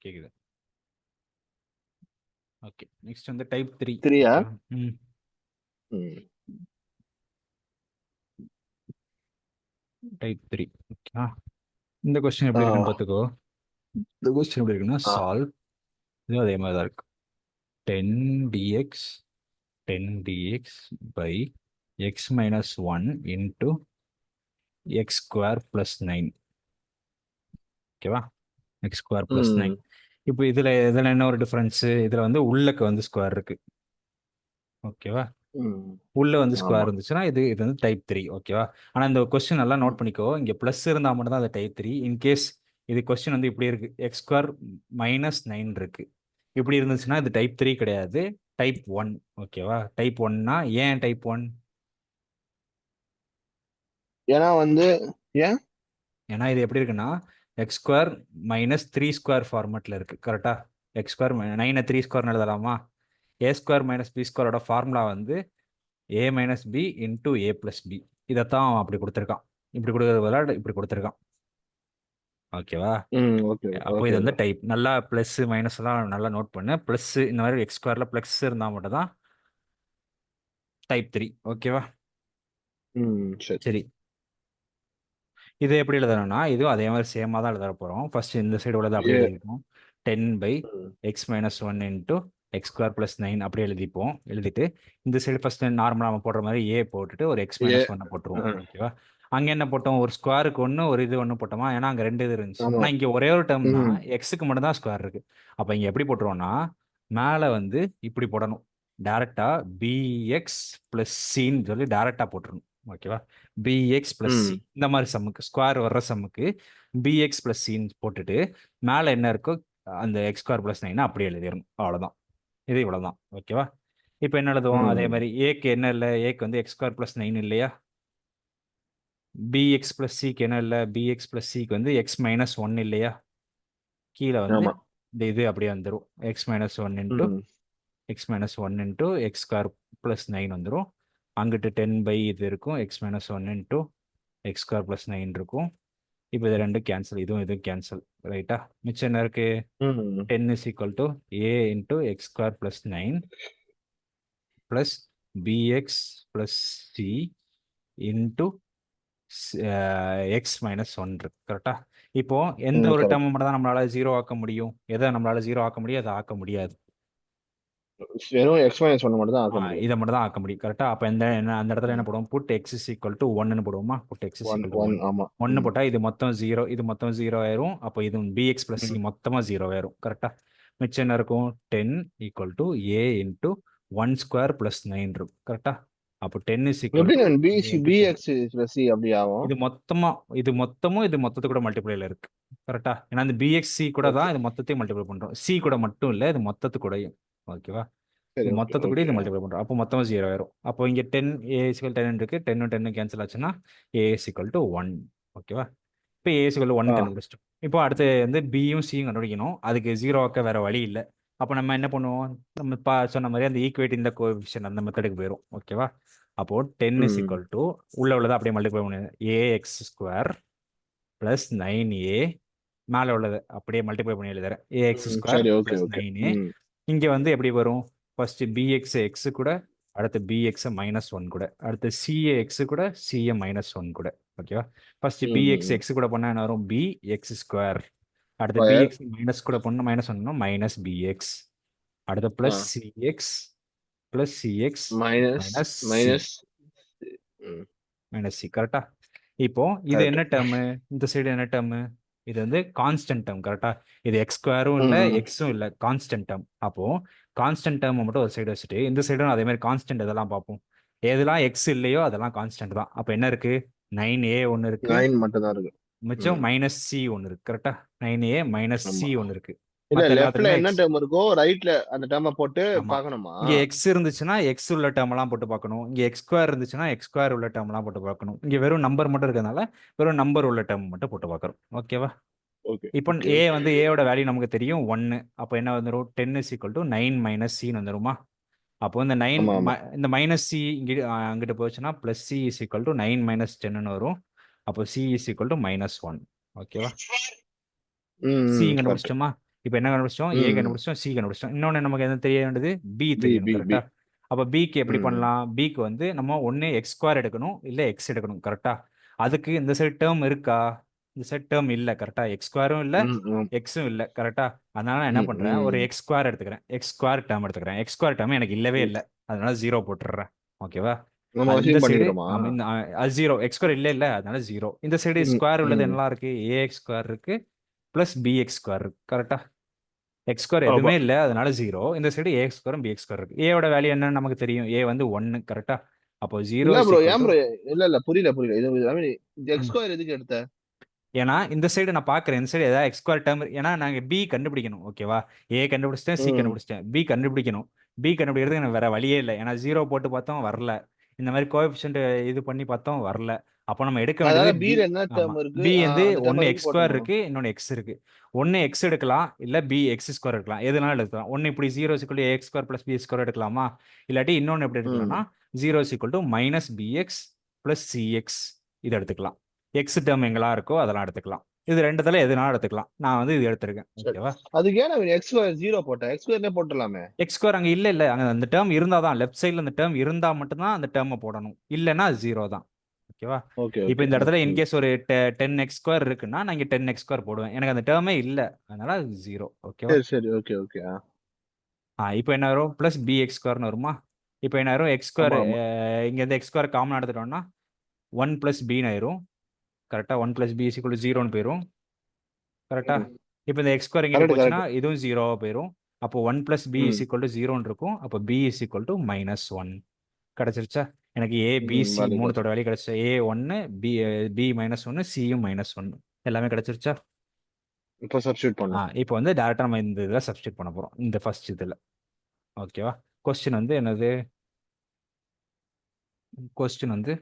கேக்குது. Okay, next வந்து type 3. 3-ஆ? Type 3. Okay, இந்த கொஸ்டின் எப்படி இருக்குன்னு பார்த்துக்கோ. இந்த கொஸ்டின் எப்படி இருக்குன்னா, சால்வ், இதுவும் அதே மாதிரி தான் இருக்கு. 10 dx 10 dx by x minus 1 into x square plus 9. ஓகேவா? x square plus 9. இப்போ இதில் என்ன ஒரு டிஃப்ரென்ஸு? இதில் வந்து உள்ளக்கு வந்து ஸ்கொயர் இருக்கு. ஓகேவா? உள்ள வந்து ஸ்கொயர் இருந்துச்சுன்னா இது வந்து டைப் 3. ஓகேவா? ஆனால் இந்த கொஸ்டின் நல்லா நோட் பண்ணிக்கோ. இங்கே ப்ளஸ் இருந்தால் மட்டும் தான் அது டைப் 3. இன்கேஸ் இது கொஸ்டின் வந்து இப்படி இருக்கு, எக்ஸ் ஸ்கொயர் மைனஸ் 9 இருக்கு, இப்படி இருந்துச்சுன்னா இது டைப் 3 கிடையாது, டைப் 1. ஓகேவா? டைப் 1னா ஏன் டைப் 1? ஏன்னா வந்து ஏன்னா இது எப்படி இருக்குன்னா, எக்ஸ் ஸ்கொயர் மைனஸ் 3 ஸ்கொயர் ஃபார்மேட்டில் இருக்கு. கரெக்டா? எக்ஸ் ஸ்கொயர் 9 3 ஸ்கொயர்னு எழுதலாமா? ஏ ஸ்கொயர் மைனஸ் பி ஸ்கொயரோட ஃபார்முலா வந்து a minus B into A plus B. இதைத்தான் அப்படி கொடுத்துருக்கான். இப்படி கொடுக்கறது பதிலாக இப்படி கொடுத்துருக்கான். ஓகேவா? அப்போ இது வந்து டைப். நல்லா பிளஸ் மைனஸ் எல்லாம் நல்லா நோட் பண்ணு. பிளஸ் இந்த மாதிரி எக்ஸ் ஸ்கொயர்ல பிளஸ் இருந்தால் மட்டும் தான் டைப் 3. ஓகேவா? சரி, இது எப்படி எழுதணும்னா, இதுவும் அதே மாதிரி சேமாக தான் எழுத போகிறோம். ஃபர்ஸ்ட் இந்த சைடு உள்ளது அப்படியே எழுதிப்போம். 10 by x minus 1 into x square plus 9 அப்படியே எழுதிப்போம். எழுதிட்டு இந்த சைடு ஃபர்ஸ்ட் நார்மலாக நம்ம போடுற மாதிரி a போட்டுட்டு ஒரு x minus 1 போட்டுருவோம். ஓகேவா? அங்கே என்ன போட்டோம்? ஒரு ஸ்கொயருக்கு ஒன்று, ஒரு இது ஒன்று போட்டோமா? ஏன்னா அங்கே 2 இது இருந்துச்சு. ஆனால் இங்கே ஒரே ஒரு டேர்ம் தான், எக்ஸுக்கு மட்டும் தான் ஸ்கொயர் இருக்கு. அப்போ இங்கே எப்படி போட்டுருவோம்னா, மேலே வந்து இப்படி போடணும். டேரெக்டா bx plus cன்னு சொல்லி டேரெக்டாக போட்டுருணும். ஓகேவா? bx plus c இந்த மாதிரி சம்முக்கு, ஸ்கொயர் வர்ற சம்முக்கு bx plus cன்னு போட்டுட்டு மேலே என்ன இருக்கோ அந்த எக்ஸ் ஸ்கொயர் பிளஸ் 9 அப்படியே எழுதிடணும். அவ்வளோதான். இது இவ்வளோதான். ஓகேவா? இப்போ என்ன எழுதுவோம்? அதே மாதிரி ஏக்கு என்ன இல்லை? ஏக்கு வந்து எக்ஸ் ஸ்கொயர் பிளஸ் 9 இல்லையா? பிஎக்ஸ் பிளஸ் சிக்கு என்ன இல்லை? பிஎக்ஸ் பிளஸ் சிக்கு வந்து எக்ஸ் மைனஸ் 1 இல்லையா? கீழே வந்து இந்த இது அப்படியே வந்துடும். X minus 1 into X minus 1 into X square plus 9 வந்துடும். அங்கிட்டு 10 by இது இருக்கும், X minus 1 into X square plus 9 இருக்கும். இப்போ இது ரெண்டும் கேன்சல், இதுவும் கேன்சல். ரைட்டா? மிச்சம் என்ன இருக்கு? 10 is equal to a into x square plus 9 plus bx plus c into x minus 1 இருக்கு. கரெக்டா? இப்போ எந்த ஒரு டேர்ம் மட்டும் தான் நம்மளால 0 ஆக்க முடியும்? எதை நம்மளால 0 ஆக்க முடியும், அதை ஆக்க முடியாது. வெறும் x minus 1 மட்டும் தான் ஆக்க முடியும். இதை மட்டும் தான் ஆக்க முடியும். கரெக்டா? அப்போ அந்த இடத்துல என்ன போடுவோம்? Put x is equal to 1ன்னு போடுவோமா? Put x is equal to 1. 1 போட்டால் இது மொத்தம் 0, இது மொத்தம் 0 ஆயிரும். அப்போ இது bx plus c மொத்தமாக 0 ஆயிரும். கரெக்டா? மிச்சம் என்ன இருக்கும்? 10 equal to a into 1 square plus 9 இருக்கும். கரெக்டா? அப்போ 10 is equal to bx plus c அப்படி ஆகும். இது மொத்தமும் இது மொத்தத்து கூட மல்டிப்ளைல இருக்கு. கரெக்டா? ஏன்னா இந்த bx c கூட தான் இது மொத்தத்தையும் மல்டிப்ளை பண்றோம். c கூட மட்டும் இல்லை, இது மொத்தத்து கூடயும். ஓகேவா? இது மொத்தத்துக்கூட இது மல்டிப்ளை பண்றோம். அப்போ மொத்தமாக 0 ஆயிரும். அப்போ இங்கே 10 a is equal 10 இருக்கு. 10 10 கேன்சல் ஆச்சுன்னா a is equal to 1. ஓகேவா? இப்போ a is equal to 1 கண்டுபிடிச்சிட்டோம். இப்போ அடுத்து வந்து பியும் சியும் கண்டுபிடிக்கணும். அதுக்கு 0 ஆக்க வேற வழி இல்லை. அப்போ நம்ம என்ன பண்ணுவோம்? நம்ம சொன்ன மாதிரி அந்த ஈக்குவேட் இந்த கோஎஃபிஷியன்ட் அந்த மெத்தடுக்கு போயிடும். ஓகேவா? அப்போ 10 is equal to உள்ளதை அப்படியே மல்டிப்ளை பண்ணுது, ax ஸ்கொயர் பிளஸ் 9a. மேலே உள்ளது அப்படியே மல்டிப்ளை பண்ணி எழுதுறேன், ax ஸ்கொயர் பிளஸ் 9a. இங்கே வந்து எப்படி வரும்? ஃபர்ஸ்ட் பிஎக்ஸ் எக்ஸ் கூட, அடுத்து பிஎக்ஸ் மைனஸ் 1 கூட, அடுத்து சிஏ எக்ஸ் கூட, சிஏ மைனஸ் 1 கூட. ஓகேவா? ஃபர்ஸ்ட் பிஎக்ஸ் எக்ஸ் கூட பண்ணா என்ன வரும்? B X square. அடுத்து பிஎக்ஸ் மைனஸ் கூட பண்ணா மைனஸ் 1 மைனஸ் பிஎக்ஸ். அடுத்து plus C X plus C X minus minus C. கரெக்டா? இப்போ இது என்ன டேர்மு? இந்த சைடு என்ன டேர்மு? இது வந்து கான்ஸ்டன்ட் டேர்ம். கரெக்டா? இது எக்ஸ் ஸ்கொயரும் இல்லை, எக்ஸும் இல்லை, கான்ஸ்டன்ட் டேர்ம். அப்போ கான்ஸ்டன்ட் டேர்ம் மட்டும் ஒரு சைடு வச்சுட்டு இந்த சைடும் அதே மாதிரி கான்ஸ்டன்ட் இதெல்லாம் பார்ப்போம். எதெல்லாம் எக்ஸ் இல்லையோ அதெல்லாம் கான்ஸ்டன்ட் தான். அப்போ என்ன இருக்கு? 9a ஒன்று இருக்கு, 9 மட்டும் தான் இருக்கு. மிச்சம் மைனஸ் சி ஒன்று இருக்கு. கரெக்டா? 9a மைனஸ் சி ஒன்று இருக்கு. இல்ல லெஃப்ட்ல என்ன டேர்ம் இருக்கோ ரைட்ல அந்த டேர்மை போட்டு பார்க்கணுமா? இங்க எக்ஸ் இருந்துச்சுன்னா எக்ஸ் உள்ள டேர்ம் எல்லாம் போட்டு பார்க்கணும். இங்க எக்ஸ் ஸ்கொயர் இருந்துச்சுன்னா எக்ஸ் ஸ்கொயர் உள்ள டேர்ம் எல்லாம் போட்டு பார்க்கணும். இங்க வெறும் நம்பர் மட்டும் இருக்கிறதுனால வெறும் நம்பர் உள்ள டேர்ம் மட்டும் போட்டு பார்க்கறோம். ஓகேவா? இப்போ a வந்து ஏயோட வேல்யூ நமக்கு தெரியும் 1. அப்போ என்ன வந்துடும்? 10 is equal to 9 மைனஸ் சின்னு வந்துருமா? அப்போ இந்த 9 இந்த மைனஸ் சி இங்கே அங்கிட்டு போச்சுன்னா plus C is equal to 9 minus 10ன்னு வரும். அப்போ C is equal to minus 1. ஓகேவா? C correct. கண்டுபிடிச்சிட்டோமா? இப்போ என்ன கண்டுபிடிச்சோம்? ஏ ம். கண்டுபிடிச்சோம், சி கண்டுபிடிச்சோம். இன்னொன்று நமக்கு என்ன தெரிய வேண்டியது? பி பி தெரியணும், பி பி. கரெக்டா? அப்போ பிக்கு எப்படி ம். பண்ணலாம்? பிக்கு வந்து நம்ம ஒன்று எக்ஸ் ஸ்கொயர் எடுக்கணும், இல்லை எக்ஸ் எடுக்கணும், கரெக்டா? அதுக்கு இந்த சைடு டேர்ம் இருக்கா? இந்த சைடு டேர்ம் இல்லை, கரெக்டா? எக்ஸ் ஸ்கொயரும் இல்லை, ம். ம். எக்ஸும் இல்லை, கரெக்டா? அதனால நான் என்ன ம். பண்ணுறேன்? ஒரு ம். எக்ஸ் ஸ்கொயர் எடுத்துக்கிறேன், எக்ஸ் ஸ்கொயர் டேர்ம் எடுத்துக்கிறேன். எக்ஸ் ஸ்கொயர் டேர்ம் எனக்கு இல்லவே ம். இல்லை, அதனால ஜீரோ போட்டுடுறேன். ஓகேவா? நம்ம அது இந்த அசியூம் சைடு பண்ணிக்கிறோமா? இந்த அது ஜீரோ, எக்ஸ் ஸ்கொயர் இல்லை இல்லை, அதனால ஜீரோ. இந்த சைடு ம். ஸ்கொயர் உள்ளது ம். என்னலாம் இருக்கு? ஏஎக்ஸ் ஸ்கொயர் இருக்கு, ப்ளஸ் பிஎக்ஸ் ஸ்கொயர் இருக்கு, கரெக்டா? எக்ஸ் ஸ்கொயர் ஆமா. எதுவுமே இல்லை, அதனால ஜீரோ. இந்த சைடு ஏஎக்ஸ் ஸ்கொயரும் பிஎக்ஸ் ஸ்கொயர் இருக்கு. ஏவோட வேல்யூ என்னன்னு நமக்கு தெரியும், ஏ வந்து ஒன்று, கரெக்டா? அப்போ ஜீரோ இல்ல இஸ் ப்ரோ, ஈக்குவல் ஏன் டு, ப்ரோ? இல்ல புரியல புரியல. இது ஐ மீன் எக்ஸ் ஸ்கொயர் எதுக்கு எடுத்த? ஏன்னா இந்த சைடு நான் பார்க்குறேன், இந்த சைடு ஏதாவது எக்ஸ் ஸ்கொயர் டேர்ம், ஏன்னா நாங்கள் பி கண்டுபிடிக்கணும், ஓகேவா? ஏ கண்டுபிடிச்சிட்டேன், சி ம். கண்டுபிடிச்சிட்டேன், பி கண்டுபிடிக்கணும். பி கண்டுபிடிக்கிறதுக்கு எனக்கு வேற வழியே இல்லை, ஏன்னா ஜீரோ போட்டு பார்த்தோம் வரல, இந்த மாதிரி கோஎஃபிஷியன்ட் இது பண்ணி பார்த்தோம் வரல. அப்போ நம்ம எடுக்க வேண்டியது அதனால பி. பில என்ன ஆமாம், டேர்ம் இருக்கு? பி வந்து அந்த டேர்ம் ஒன்று எதுக்கு எக்ஸ் ஸ்கொயர் போட்டணும்? இருக்கு, இன்னொன்று எக்ஸ் இருக்கு. ஒன்று எக்ஸ் எடுக்கலாம், இல்லை பி எக்ஸ் ஸ்கொயர் எடுக்கலாம், எதுனாலும் எடுக்கலாம். ஒன்று இப்படி ஜீரோ சிக்கல் A x square plus B square எடுக்கலாமா? இல்லாட்டி இன்னொன்று எப்படி எடுக்கலாம்னா ம். ஜீரோ சிக்கல் to minus B x plus C x, இது எடுத்துக்கலாம். எக்ஸ் டேர்ம் எங்கெல்லாம் இருக்கோ அதெல்லாம் எடுத்துக்கலாம். இது ரெண்டுத்துல எதுனாலும் எடுத்துக்கலாம். நான் வந்து இது எடுத்திருக்கேன், சரி. ஓகேவா? அதுக்கு ஏன் நான் எக்ஸ் ஸ்கொயர் ஜீரோ போட்டேன்? எக்ஸ் ஸ்கொயர்னே போட்டுடலாமே. எக்ஸ் ஸ்கொயர் அங்கே இல்லை இல்லை, அங்கே அந்த டேர்ம் இருந்தால் தான், லெஃப்ட் சைடில் அந்த டேர்ம் இருந்தால் மட்டும்தான் அந்த டேர்மை போடணும், இல்லைன்னா ஜீரோ தான், ஓகேவா? ஓகே இப்போ ஓகே. இந்த இடத்துல ம். இன்கேஸ் ஒரு 10x ஸ்கொயர் இருக்குன்னா நான் இங்கே 10x ஸ்கொயர் போடுவேன், எனக்கு அந்த டேர்மே இல்லை, அதனால ஜீரோ, ஓகேவா? சரி சரி. Okay okay. இப்போ என்ன வரும்? ப்ளஸ் பிஎக்ஸ் ஸ்கொயர்னு வருமா? இப்போ என்ன வரும்? எக்ஸ் ஸ்கொயர் ஆமா ஆமா. இங்கேருந்து எக்ஸ் ஸ்கொயர் காமன் எடுத்துட்டோம்னா ஒன் ப்ளஸ் பின்னு ஆயிரும், கரெக்டாக? ஒன் ப்ளஸ் பி இஸ் ஜீரோன்னு போயிடும், கரெக்டா? ம். இப்போ இந்த எக்ஸ் ஸ்கொயர் இங்கிட்டு கரெக்ட் போச்சுன்னா கரெக்ட். இதுவும் ஜீரோவாக போயிடும். அப்போ ஒன் ப்ளஸ் பி இஸ் ம். ஈக்குவல் டு ஜீரோன்னு இருக்கும். அப்போ பி இஸ் ஈக்குவல் டு -1 கிடச்சிருச்சா? எனக்கு ஏ பி ம். சி வேல்யூ மூணுத்தோட கிடைச்சு. வேல்யூ கிடச்சிச்சா? ஏ ஒன்று, பி பி -1, சியும் -1, எல்லாமே கிடச்சிருச்சா? இப்போ சப்ஸ்டியூட் பண்ணலாம். இப்போ வந்து டேரெக்டாக நம்ம இந்த இதில் சப்ஸ்டியூட் பண்ண போகிறோம், இந்த ஃபர்ஸ்ட் இதில், ஓகேவா? கொஸ்டின் வந்து என்னது? கொஸ்டின் வந்து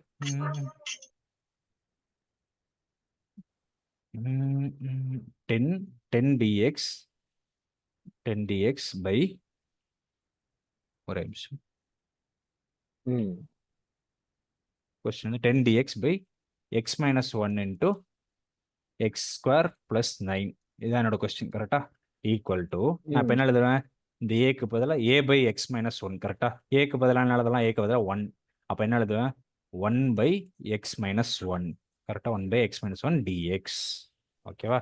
10 10 dx பை, ஒரு நிமிஷம், ம். கொஸ்டின் வந்து 10 dx by x - 1 into X square plus 9, இதுதான் என்னோட கொஸ்டின், கரெக்டா? ஈக்குவல் டு, நான் இப்போ ம். என்ன எழுதுவேன்? இந்த ஏக்கு பதிலாக ஏ பை எக்ஸ் -1, கரெக்டா? ஏக்கு பதிலாக என்ன எழுதலாம்? ஏக்கு பதிலாக 1, அப்போ என்ன எழுதுவேன்? 1 பை எக்ஸ் -1, கரெக்டாக? 1 பை எக்ஸ் -1 டிஎக்ஸ், ஓகேவா?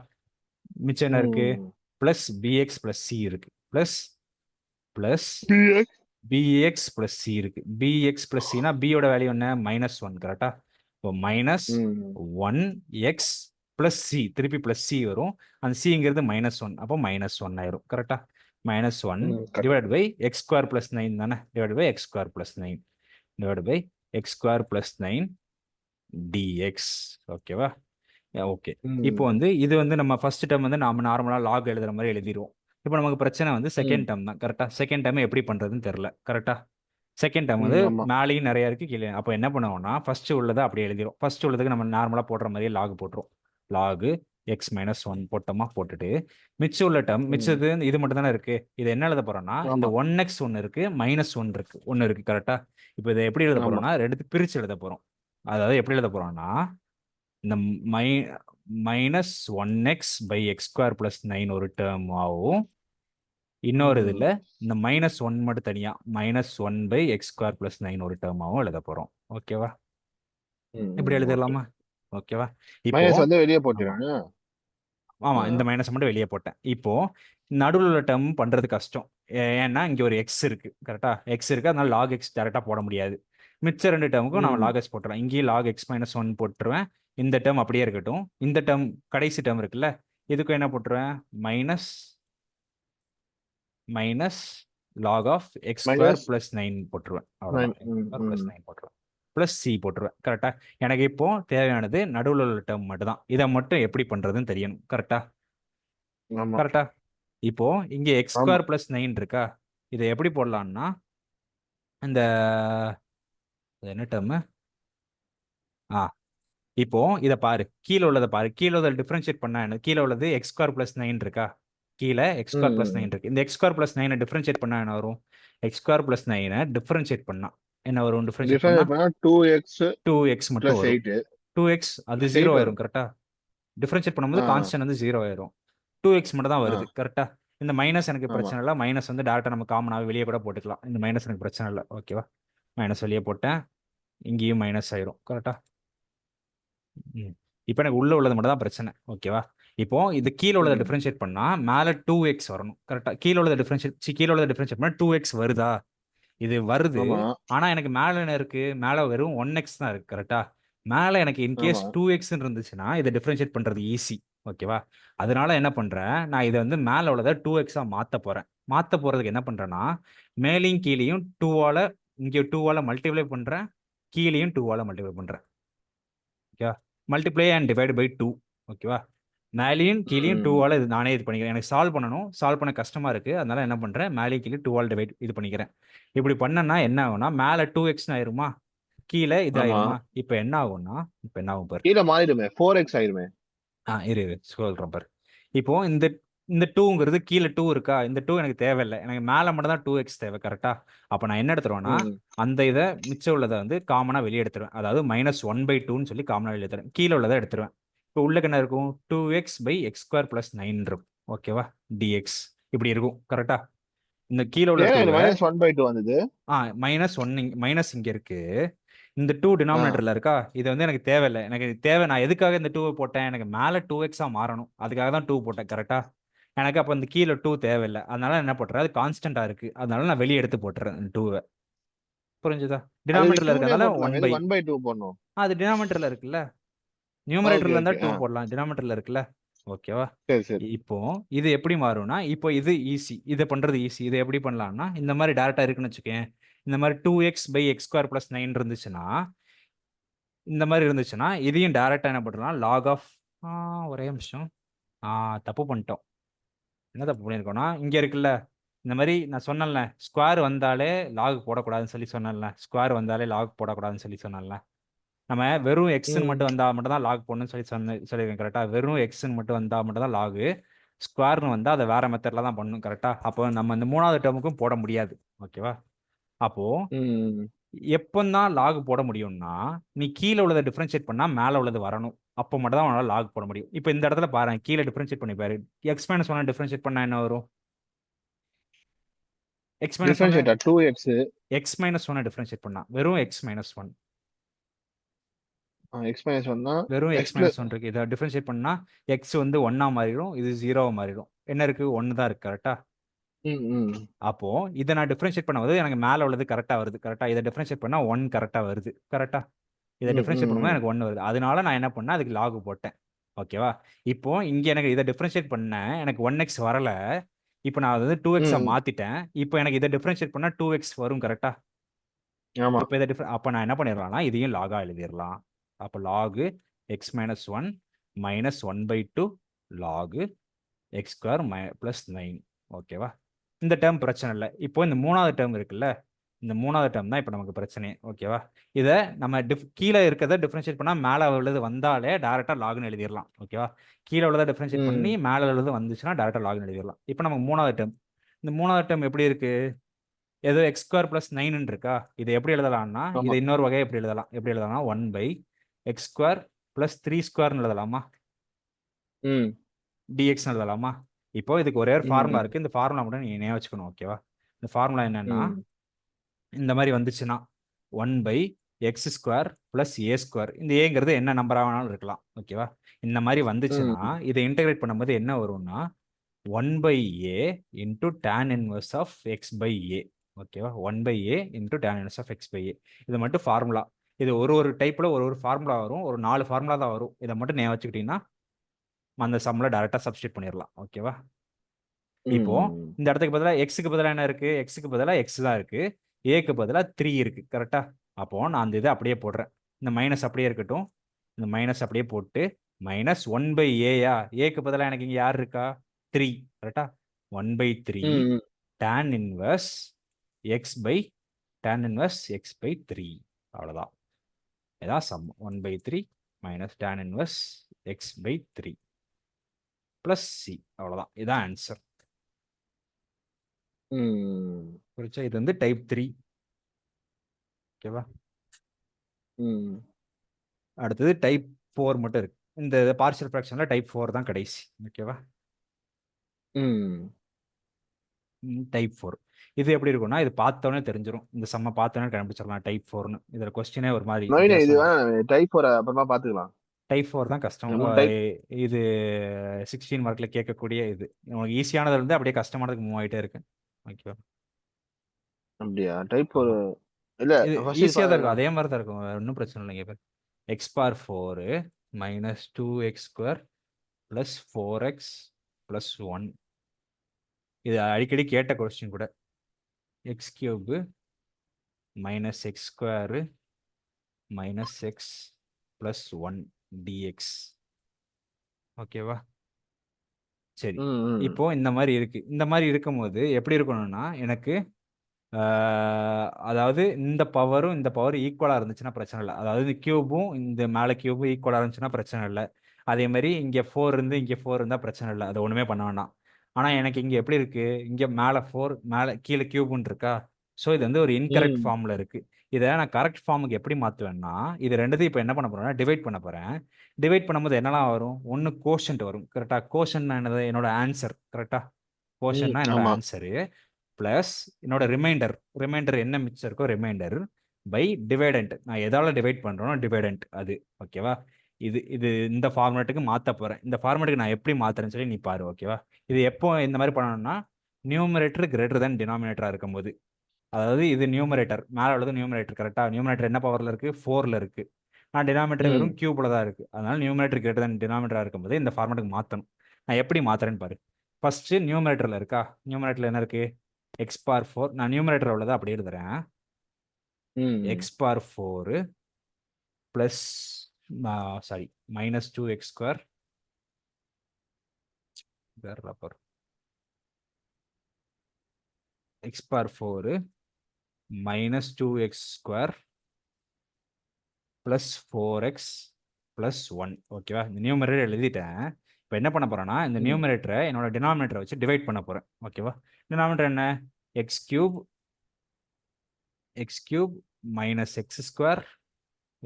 மிச்சம் என்ன இருக்கு? ம். ப்ளஸ் பிஎக்ஸ் ப்ளஸ் சி இருக்கு, plus plus px. B X plus C இருக்கு. பிஎக்ஸ் ப்ளஸ் சினா பியோட வேல்யூ என்ன? -1, கரெக்டா? இப்போ மைனஸ் ம். 1 எக்ஸ் ப்ளஸ் சி, திருப்பி ப்ளஸ் சி வரும், அந்த சிங்கிறது -1, அப்போ -1 ஆயிரும், கரெக்டா? -1 ம். Correct. Divide by X square plus 9 தானே, divide by X square plus 9 divide by X square plus 9 D X, ஓகேவா? ஓகே. இப்போ ம். வந்து இது வந்து நம்ம ஃபர்ஸ்ட் டேர்ம் வந்து நாம நார்மலாக லாக் எழுதுற மாதிரி எழுதிடுவோம். இப்போ நமக்கு பிரச்சனை வந்து செகண்ட் ம். டேர்ம் தான், கரெக்டா? செகண்ட் டேர்ம் எப்படி பண்ணுறதுன்னு தெரில, கரெக்டா? செகண்ட் டேர்ம் வந்து ம். ஆமா. மேலேயும் நிறைய இருக்குது, கீழே. அப்போ என்ன பண்ணுவோம்னா ஃபர்ஸ்ட் உள்ளதை அப்படியே எழுதிரும். ஃபர்ஸ்ட் உள்ளதுக்கு நம்ம நார்மலாக போடுற மாதிரியே லாக் போட்டுரும். லாகு எக்ஸ் -1 போட்டோமா, போட்டுட்டு மிச்சம் உள்ள டேர்ம், ம். மிச்சது இது மட்டும் தானே இருக்குது. இதை என்ன எழுத போகிறோம்னா, இந்த ஆமா 1x ஒன்று இருக்குது, -1 இருக்குது, ஒன்று இருக்குது, கரெக்டாக? இப்போ இதை எப்படி எழுத ஆமா. போகிறோம்னா ரெண்டு பிரித்து எழுத போகிறோம். அதாவது எப்படி எழுத போகிறோம்னா, இந்த மை -1x by X square plus 9 ஒரு டேர்ம் ஆகும். இன்னொரு ம். இதில் இந்த -1 மட்டும் தனியாக -1 பை எக்ஸ் ஸ்கொயர் ப்ளஸ் 9 ஒரு டேர்மாகவும் எழுத போகிறோம், ஓகேவா? ம். இப்படி ஓகே. எழுதிடலாமா? ஓகேவா? இப்போ மைனஸ் வந்து வெளியே ஆமாம், போட்டுறானு. ஆமாம், இந்த மைனஸ் மட்டும் வெளியே போட்டேன். இப்போ நடுவில் உள்ள டேர்ம் பண்ணுறது கஷ்டம், ஏன்னா இங்கே ஒரு எக்ஸ் இருக்குது, கரெக்டாக? எக்ஸ் இருக்குது, அதனால லாக் எக்ஸ் டேரெக்டாக போட முடியாது. மிச்ச ரெண்டு டேர்முக்கும் நான் ம். லாக் எக்ஸ் போட்டுருவேன். இங்கேயும் லாக் எக்ஸ் -1 போட்டுருவேன். இந்த டேர்ம் அப்படியே இருக்கட்டும். இந்த டேர்ம் கடைசி டேர்ம் இருக்குல்ல, இதுக்கும் என்ன போட்டுருவேன்? Minus minus log of X square minus plus 9 போட்டுருவேன், 9. அவ்வளோதான். எக்ஸ் ம். ஸ்கொயர் ப்ளஸ் ம். 9 போட்டுருவேன், ப்ளஸ் சி போட்டுருவேன், கரெக்டாக? எனக்கு இப்போ தேவையானது நடுவில் உள்ள டேர்ம் மட்டும் தான். இதை மட்டும் எப்படி பண்ணுறதுன்னு தெரியணும், கரெக்டாக? ஆமா கரெக்டா? இப்போ இங்கே எக்ஸ் ஆமா. ஸ்கொயர் ப்ளஸ் 9 இருக்கா, இதை எப்படி போடலான்னா, இந்த இது என்ன டேர்மு? இப்போ இதை பாரு, கீழே உள்ளதை பாரு, கீழே உள்ளதை டிஃபரன்ஷியேட் பண்ணா என்ன? கீழே உள்ளது எக்ஸ் ஸ்கொயர் ப்ளஸ் 9 இருக்கா, கீழே எக்ஸ் ஸ்கொயர் ப்ளஸ் ம். 9 இருக்கு. இந்த எக்ஸ் ஸ்கொயர் ப்ளஸ் 9 டிஃபரன்ஷியேட் பண்ணா என்ன வரும்? எக்ஸ் ஸ்கொயர் ப்ளஸ் 9 டிஃபரன்ஷியேட் பண்ணா என்ன வரும்? டிஃபரன்ஷியேட் பண்ணா டிஃபைன் பண்ணா 2x 2x மட்டும் ப்ளஸ் வரும். 8 2x அது ப்ளஸ் 0 8 ஆயிரும், வரும். கரெக்டா? டிஃபரன்ஷியேட் பண்ணும்போது ஆ. கான்ஸ்டன்ட் வந்து 0 ஆயிரும். 2x மட்டும் தான் ஆ, வருது கரெக்டா. இந்த மைனஸ் எனக்கு ஆமா. பிரச்சனை இல்லை, மைனஸ் வந்து டேரக்டா நம்ம காமனாக வெளியே கூட போட்டுக்கலாம், இந்த மைனஸ் எனக்கு பிரச்சனை இல்லை. ஓகேவா, மைனஸ் வெளியே போட்டேன், இங்கேயும் மைனஸ் ஆயிரும் கரெக்டா. இப்போ எனக்கு உள்ள உள்ளது மட்டும் தான் பிரச்சனை. ஓகேவா, இப்போ இது கீழே உள்ளதை ம். டிஃபரன்ஷியேட் பண்ணா மேலே 2x வரணும் கரெக்டா. கீழே உள்ளதை கீழே உள்ளதை டிஃபரன்ஷியேட் பண்ணா 2x வருதா, இது வருது. ஆமா, ஆனா எனக்கு மேல என்ன இருக்கு, மேல வெறும் 1x தான் இருக்கு கரெக்டா. மேல எனக்கு இன்கேஸ் ஆமா. 2x இருந்துச்சுன்னா இதை டிஃபரன்ஷியேட் பண்றது ஈஸி. ஓகேவா, அதனால என்ன பண்றேன், நான் இதை வந்து மேல உள்ளதை 2x மாத்த போறேன். மாத்த போறதுக்கு என்ன பண்றேன்னா, மேலையும் கீழையும் 2ஆல, இங்க 2ஆல மல்டிப்ளை பண்றேன், கீழையும் 2ஆல மல்டிப்ளை பண்றேன். ஓகேவா, மல்டிப்ளை அண்ட் டிவைட் பை 2. ஓகேவா, மேலேயும் கீழேயும் ம். 2ஆல இது நானே இது பண்ணிக்கிறேன். எனக்கு சால்வ் பண்ணணும், சால்வ் பண்ண கஷ்டமா இருக்கு, அதனால என்ன பண்றேன், மேலேயும் கீழே 2ஆல் டிவைட் இது பண்ணிக்கிறேன். இப்படி பண்ணனா என்ன ஆகும்னா, மேலே 2x ஆயிருமா, கீழே இது ஆமா. ஆயிருமா. இப்போ என்ன ஆகும்னா, இப்போ என்ன ஆகும் பாரு. கீழ மாறிடுமே. 4x ஆயிருமே. இரு இரு சொல்றேன் பாரு. இப்போ இந்த இந்த 2ங்கிறது கீழே 2 இருக்கா, இந்த 2 எனக்கு தேவையில்லை, எனக்கு மேலே மட்டும் தான் 2x தேவை கரெக்டா. அப்போ நான் என்ன எடுத்துருவேன்னா, ம். அந்த இதை மிச்சம் உள்ளதை வந்து காமனாக வெளியே எடுத்துருவேன், அதாவது -1/2 சொல்லி காமனாக வெளியே எடுத்துருவேன், கீழே உள்ளதை எடுத்துருவேன். இப்போ உள்ளக்கு என்ன இருக்கும், 2x/x² + 9 இருக்கும். ஓகேவா, dx இப்படி இருக்கும் கரெக்டா. இந்த கீழே உள்ள ஏன் இது 2வை -1/2 வந்தது? -1 மைனஸ் இங்க இருக்கு, இந்த 2 ஆ. டினாமினேட்டர்ல இருக்கா, இது வந்து எனக்கு தேவையில்லை. எனக்கு இது தேவை, நான் எதுக்காக இந்த 2வை போட்டேன், எனக்கு மேலே 2x மாறணும், அதுக்காக தான் 2 போட்டேன் கரெக்டா. எனக்கு அப்போ இந்த கீழே 2 தேவையில்லை, அதனால என்ன போட்டுறேன், அது கான்ஸ்டன்டா இருக்கு, அதனால நான் வெளியே எடுத்து போட்டுறேன் 2வை. புரிஞ்சுதா, அது டினாமினேட்டர்ல 2னே இருக்கிறதுனால போட்டுலாமே. 1 பை, எதுக்கு 1/2 போடணும்? அது டினாமினேட்டர்ல இருக்குல்ல, ஓகே, நியூமரேட்டர்ல இருந்தா ஓகே. 2 ஆ. போடலாம், டினாமினேட்டர்ல இருக்குல்ல. ஓகேவா, சரி, சரி. இப்போ இது எப்படி மாறும்னா, இப்போ இது ஈஸி, இதை பண்றது ஈஸி. இதை எப்படி பண்ணலாம்னா, இந்த மாதிரி டேரக்டா இருக்குன்னு வச்சுக்கேன், இந்த மாதிரி 2x/x² + 9 இருந்துச்சுன்னா, இந்த மாதிரி இருந்துச்சுன்னா இதையும் டேரக்டா என்ன பண்ணலாம், லாக் ஆஃப், ஒரே நிமிஷம், தப்பு பண்ணிட்டோம். என்ன தப்பு பண்ணியிருக்கோம்னா, இங்க இருக்குல்ல, இந்த மாதிரி நான் சொன்னேன்ல, ஸ்கொயர் வந்தாலே லாக் போடக்கூடாதுன்னு சொல்லி சொன்னேன்ல, ஸ்கொயர் வந்தாலே லாக் போடக்கூடாதுன்னு சொல்லி சொன்னேன்ல. நம்ம வெறும் எக்ஸ்ன்னு ம். மட்டும் வந்தால் மட்டும் தான் லாக் போடணும்னு சொல்லியிருக்கேன் கரெக்டா. வெறும் எக்ஸ்ன்னு மட்டும் வந்தால் மட்டும் தான் லாகு, ஸ்கொயர்னு வந்தால் அதை வேற மெத்தட்ல தான் பண்ணணும் கரெக்டா. அப்போ நம்ம இந்த மூணாவது டேர்முக்கும் போட முடியாது. ஓகேவா, அப்போ ம். எப்பந்தான் லாக் போட முடியும்னா, நீ கீழே உள்ளதை டிஃபரன்ஷியேட் பண்ணா மேலே உள்ளது வரணும், அப்போ மட்டும் தான் உன்னால லாக் போட முடியும். இப்போ இந்த இடத்துல பாரு, கீழே டிஃபரன்ஷியேட் பண்ணி பாரு, x-1 டிஃபரன்ஷியேட் பண்ணா என்ன வரும், x-1 டிஃபரன்ஷியேட்டா 2x. x-1 டிஃபரன்ஷியேட் பண்ணா வெறும் x-1, x-1 தான் வெறும் x பிளஸ். x-1 இருக்கு, இதை டிஃபரன்ஷியேட் பண்ணா x வந்து 1 மாறிடும், இது 0 மாறிடும். என்ன இருக்கு, 1 தான் இருக்கு கரெக்டா. ம். ம். அப்போ இதை நான் டிஃபரன்ஷியேட் பண்ணும்போது எனக்கு மேலே உள்ளது கரெக்டா வருது கரெக்டா, இதை டிஃபரன்ஷியேட் பண்ணா 1 கரெக்டா வருது கரெக்டா. இதை ம். டிஃபரன்ஷியேட் பண்ணும்போது ம். எனக்கு 1 வருது, அதனால நான் என்ன பண்ணேன், அதுக்கு லாக் போட்டேன். ஓகேவா, இப்போ இங்க எனக்கு இதை டிஃபரன்ஷியேட் பண்ணேன், எனக்கு 1x வரல, இப்போ நான் வந்து 2x ம். மாத்திட்டேன், இப்போ எனக்கு இதை டிஃபரன்ஷியேட் பண்ணா 2x வரும் கரெக்டா. ஆமா. இப்போ இதை அப்போ நான் என்ன பண்ணிடலாம்னா, இதையும் லாகா எழுதிடலாம். அப்போ லாகு x-1 -1/2 லாகு x² + 9. ஓகேவா, இந்த டேர்ம் பிரச்சனை இல்லை. இப்போ இந்த மூணாவது டேர்ம் இருக்குல்ல, இந்த மூணாவது டேர்ம் தான் இப்போ நமக்கு பிரச்சனை. ஓகேவா, இதை நம்ம கீழே இருக்கிறத டிஃபரன்ஷியேட் பண்ணால் மேலே உள்ளது வந்தாலே டேரெக்டாக லாகுன்னு எழுதிடலாம். ஓகேவா, கீழே உள்ளதை டிஃபரன்ஷியேட் பண்ணி ம். மேலே உள்ளது வந்துச்சுன்னா டேரெக்டாக லாகுன்னு எழுதிடலாம். இப்போ நமக்கு மூணாவது டேர்ம், இந்த மூணாவது டேர்ம் எப்படி இருக்கு, ஏதோ x² + 9 இருக்கா, இதை எப்படி எழுதலாம்னா, ஆமா. இதை இன்னொரு வகையை எப்படி எழுதலாம்னா 1/x² + 3² எழுதலாமா, ம். dx எழுதலாமா. இப்போ இதுக்கு ஒரே ஒரு ஃபார்முலா ம். இருக்கு, இந்த ஃபார்முலா மட்டும் நீங்க ஞாபகம் வச்சுக்கணும். ஓகேவா, இந்த ஃபார்முலா என்னன்னா, ம். இந்த மாதிரி வந்துச்சுன்னா 1/x² + a², இந்த ஏங்கிறது என்ன நம்பரா வேணாலும் இருக்கலாம். ஓகேவா, இந்த மாதிரி வந்துச்சுன்னா ம். இதை இன்டெகிரேட் பண்ணும்போது என்ன வரும்னா 1/a × tan inverse of x/a. ஓகேவா, 1/a × tan inverse of x/a. இது மட்டும் ஃபார்முலா. இது ஒரு ஒரு டைப்ல ஒரு ஒரு ஃபார்முலா வரும், ஒரு 4 ஃபார்முலா தான் வரும். இதை மட்டும் ஞாபகம் வச்சுக்கிட்டீங்கன்னா அந்த சம்ல டைரக்டா சப்ஸ்டிட் பண்ணிடலாம். ஓகேவா, இப்போ ம். இந்த இடத்துக்கு பதிலா எக்ஸுக்கு பதிலா என்ன இருக்கு, எக்ஸுக்கு பதிலா எக்ஸ் தான் இருக்கு, ஏக்கு பதிலா 3 இருக்கு கரெக்டா. அப்போ நான் அந்த இதை அப்படியே போடுறேன், இந்த மைனஸ் அப்படியே இருக்கட்டும், இந்த மைனஸ் அப்படியே போட்டு -1/a, ஏக்கு பதிலா எனக்கு இங்க யார் இருக்கா, 3 கரெக்டா. 1/3 ம். tan inverse x/3. அவ்வளவுதான், இதான் some. 1/3 - tan inverse x/3 + c. அவ்வளவுதான், இதான் ஆன்சர். ம். புரிச்சா, இது வந்து டைப் 3. ஓகேவா, ம். அடுத்தது டைப் 4 மட்டும் இருக்கு. இந்த பார்ஷியல் ஃபிராக்ஷன்ல டைப் 4 தான் கடைசி. ஓகேவா. ம் டைப் 4. இது எப்படி இருக்கும்னா இது பார்த்தோன்னே தெரிஞ்சிடும். இந்த சம்ம பார்த்தோன்னே கண்டுபிடிச்சிடலாம் டைப் 4ன்னு. இதில் கொஸ்டினே ஒரு மாதிரி நவீன இது வித்தியாசமா இருக்கும். வேணாம், டைப் 4 அப்புறமா பாத்துக்கலாம். டைப் 4 தான் கஷ்டம். நமக்கு டைப் இது 16 மார்க்கில் கேட்கக்கூடிய இது. உங்களுக்கு ஈஸியானதுல இருந்து அப்படியே கஷ்டமானதுக்கு மூவ் ஆகிட்டே இருக்கு. ஓகேவா? அப்படியா? டைப் 4 ஆமாம், இல்ல இது ஃபர்ஸ்ட் ஈஸியாக தான் இருக்கும். அதே மாதிரி தான் இருக்கும். ஒன்றும் பிரச்சனை இல்லைங்க. இப்போ X bar 4 minus 2x² plus 4x plus 1. இது அடிக்கடி கேட்ட கொஸ்டின் கூட. x³ minus x² minus X plus 1 dx. ஓகேவா? சரி, இப்போ இந்த மாதிரி இருக்கு. இந்த மாதிரி இருக்கும்போது எப்படி இருக்கணும்னா எனக்கு அதாவது இந்த பவரும் இந்த பவர் ஈக்குவலாக இருந்துச்சுன்னா பிரச்சனை இல்லை. அதாவது இந்த கியூபும் இந்த மேலே கியூபும் ஈக்குவலாக இருந்துச்சுன்னா பிரச்சனை இல்லை. அதே மாதிரி இங்கே 4 இருந்து இங்கே 4 இருந்தால் பிரச்சனை இல்லை. அதை ஒன்றுமே பண்ண வேண்டாம். ஆனால் எனக்கு இங்கே எப்படி இருக்கு, இங்கே மேலே 4 மேலே கீழே கியூப்னு இருக்கா. ஸோ இது வந்து ஒரு இன்கரெக்ட் ஃபார்மில் இருக்கு. இதை நான் கரெக்ட் ஃபார்முக்கு எப்படி மாற்றுவேன்னா இது ரெண்டுத்தையும் இப்போ என்ன பண்ண போறேன்னா டிவைட் பண்ண போகிறேன். டிவைட் பண்ணும்போது என்னெல்லாம் வரும்? ஒன்று கோஷன்ட் வரும். கரெக்டாக? கோஷன் என்னது? என்னோட ஆன்சர். கரெக்டாக? கோஷன்னா என்னோட ஆமா. ஆன்சரு ப்ளஸ் என்னோட ரிமைண்டர் என்ன மிச்சம் இருக்கோ ரிமைண்டர் பை டிவைடண்ட். நான் எதால டிவைட் பண்ணுறேனோ டிவைடண்ட் அது. ஓகேவா? இது இது இந்த ஃபார்மேட்டுக்கு மாற்ற போகிறேன். இந்த ஃபார்மேட்டுக்கு நான் எப்படி மாற்றுறேன்னு சொல்லி நீ பாரு. ஓகேவா? இது எப்போ இந்த மாதிரி பண்ணணும்னா நியூமரேட்டர் கிரேட்டர் தேன் டினாமினேட்டராக இருக்கும்போது. அதாவது இது நியூமரேட்டர் மேலே உள்ளது நியூமரேட்டர். கரெக்டாக? நியூமரேட்டர் என்ன பவரில் இருக்குது? 4ல் இருக்குது. நான் டினாமினேட்டர் வெறும் கியூபில் தான் இருக்குது. அதனால நியூமரேட்டர் கிரேட்டர் தேன் டினாமினேட்டராக இருக்கும்போது இந்த ஃபார்மேட்டுக்கு மாற்றணும். நான் எப்படி மாற்றுறேன்னு பாரு. ஃபஸ்ட்டு நியூமரேட்டரில் இருக்கா? நியூமரேட்டரில் என்ன இருக்குது? X bar 4. நான் நியூமரேட்டர் உள்ளதை அப்படி எழுதுறேன். X bar 4 plus sorry minus 2x² x bar 4 minus 2x² plus 4x plus 1. ஓகேவா? இந்த நியூமரேட்டர் எழுதிட்டேன். இப்போ என்ன பண்ண போறேன்னா இந்த நியூமரேட்டரை என்னோட டினாமினேட்டரை வச்சு டிவைட் பண்ண போறேன். ஓகேவா? டினாமினேட்டர் என்ன? x³ minus x²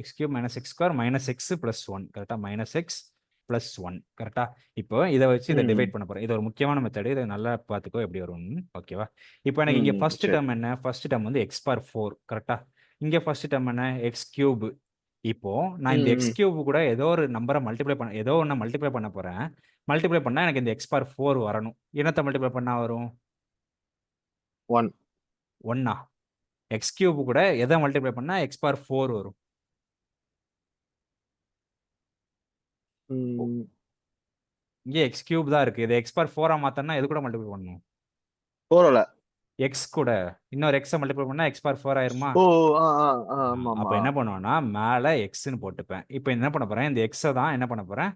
x³ minus x² minus X plus 1. கரெக்டாக? Minus X plus 1. கரெக்டாக? இப்போ இதை வச்சு இதை டிவைட் பண்ண போகிறேன். இது ஒரு முக்கியமான மெத்தடு. இதை நல்லா பார்த்துக்கோ எப்படி வரும்னு. ஓகேவா? இப்போ எனக்கு இங்கே ஃபர்ஸ்ட் டேர்ம் என்ன? ஃபர்ஸ்ட் டேர்ம் வந்து எக்ஸ் பார் 4. கரெக்டாக? இங்கே ஃபர்ஸ்ட் டேர்ம் என்ன? x³. இப்போ நான் இந்த x³ கூட ஏதோ ஒரு நம்பரை மல்டிப்ளை பண்ண ஏதோ ஒன்று மல்டிப்ளை பண்ண போகிறேன். மல்டிப்ளை பண்ணால் எனக்கு இந்த எக்ஸ் பார் 4 வரணும். என்னத்தை மல்டிப்ளை பண்ணால் வரும்? 1. x³ கூட எதை மல்டிப்ளை பண்ணால் எக்ஸ் பார் 4 வரும்? இங்கே x³ தான் இருக்கு. இது x பார் 4 மாத்தனா எது கூட மல்டிப்ளை பண்ணணும்? 4 x கூட இன்னொரு x மல்டிப்ளை பண்ணா x பார் 4 ஆயிருமா? அப்போ என்ன பண்ணுவேன்னா மேலே xன்னு போட்டுப்பேன். இப்போ என்ன பண்ண போறேன்? இந்த x தான் என்ன பண்ண போறேன்?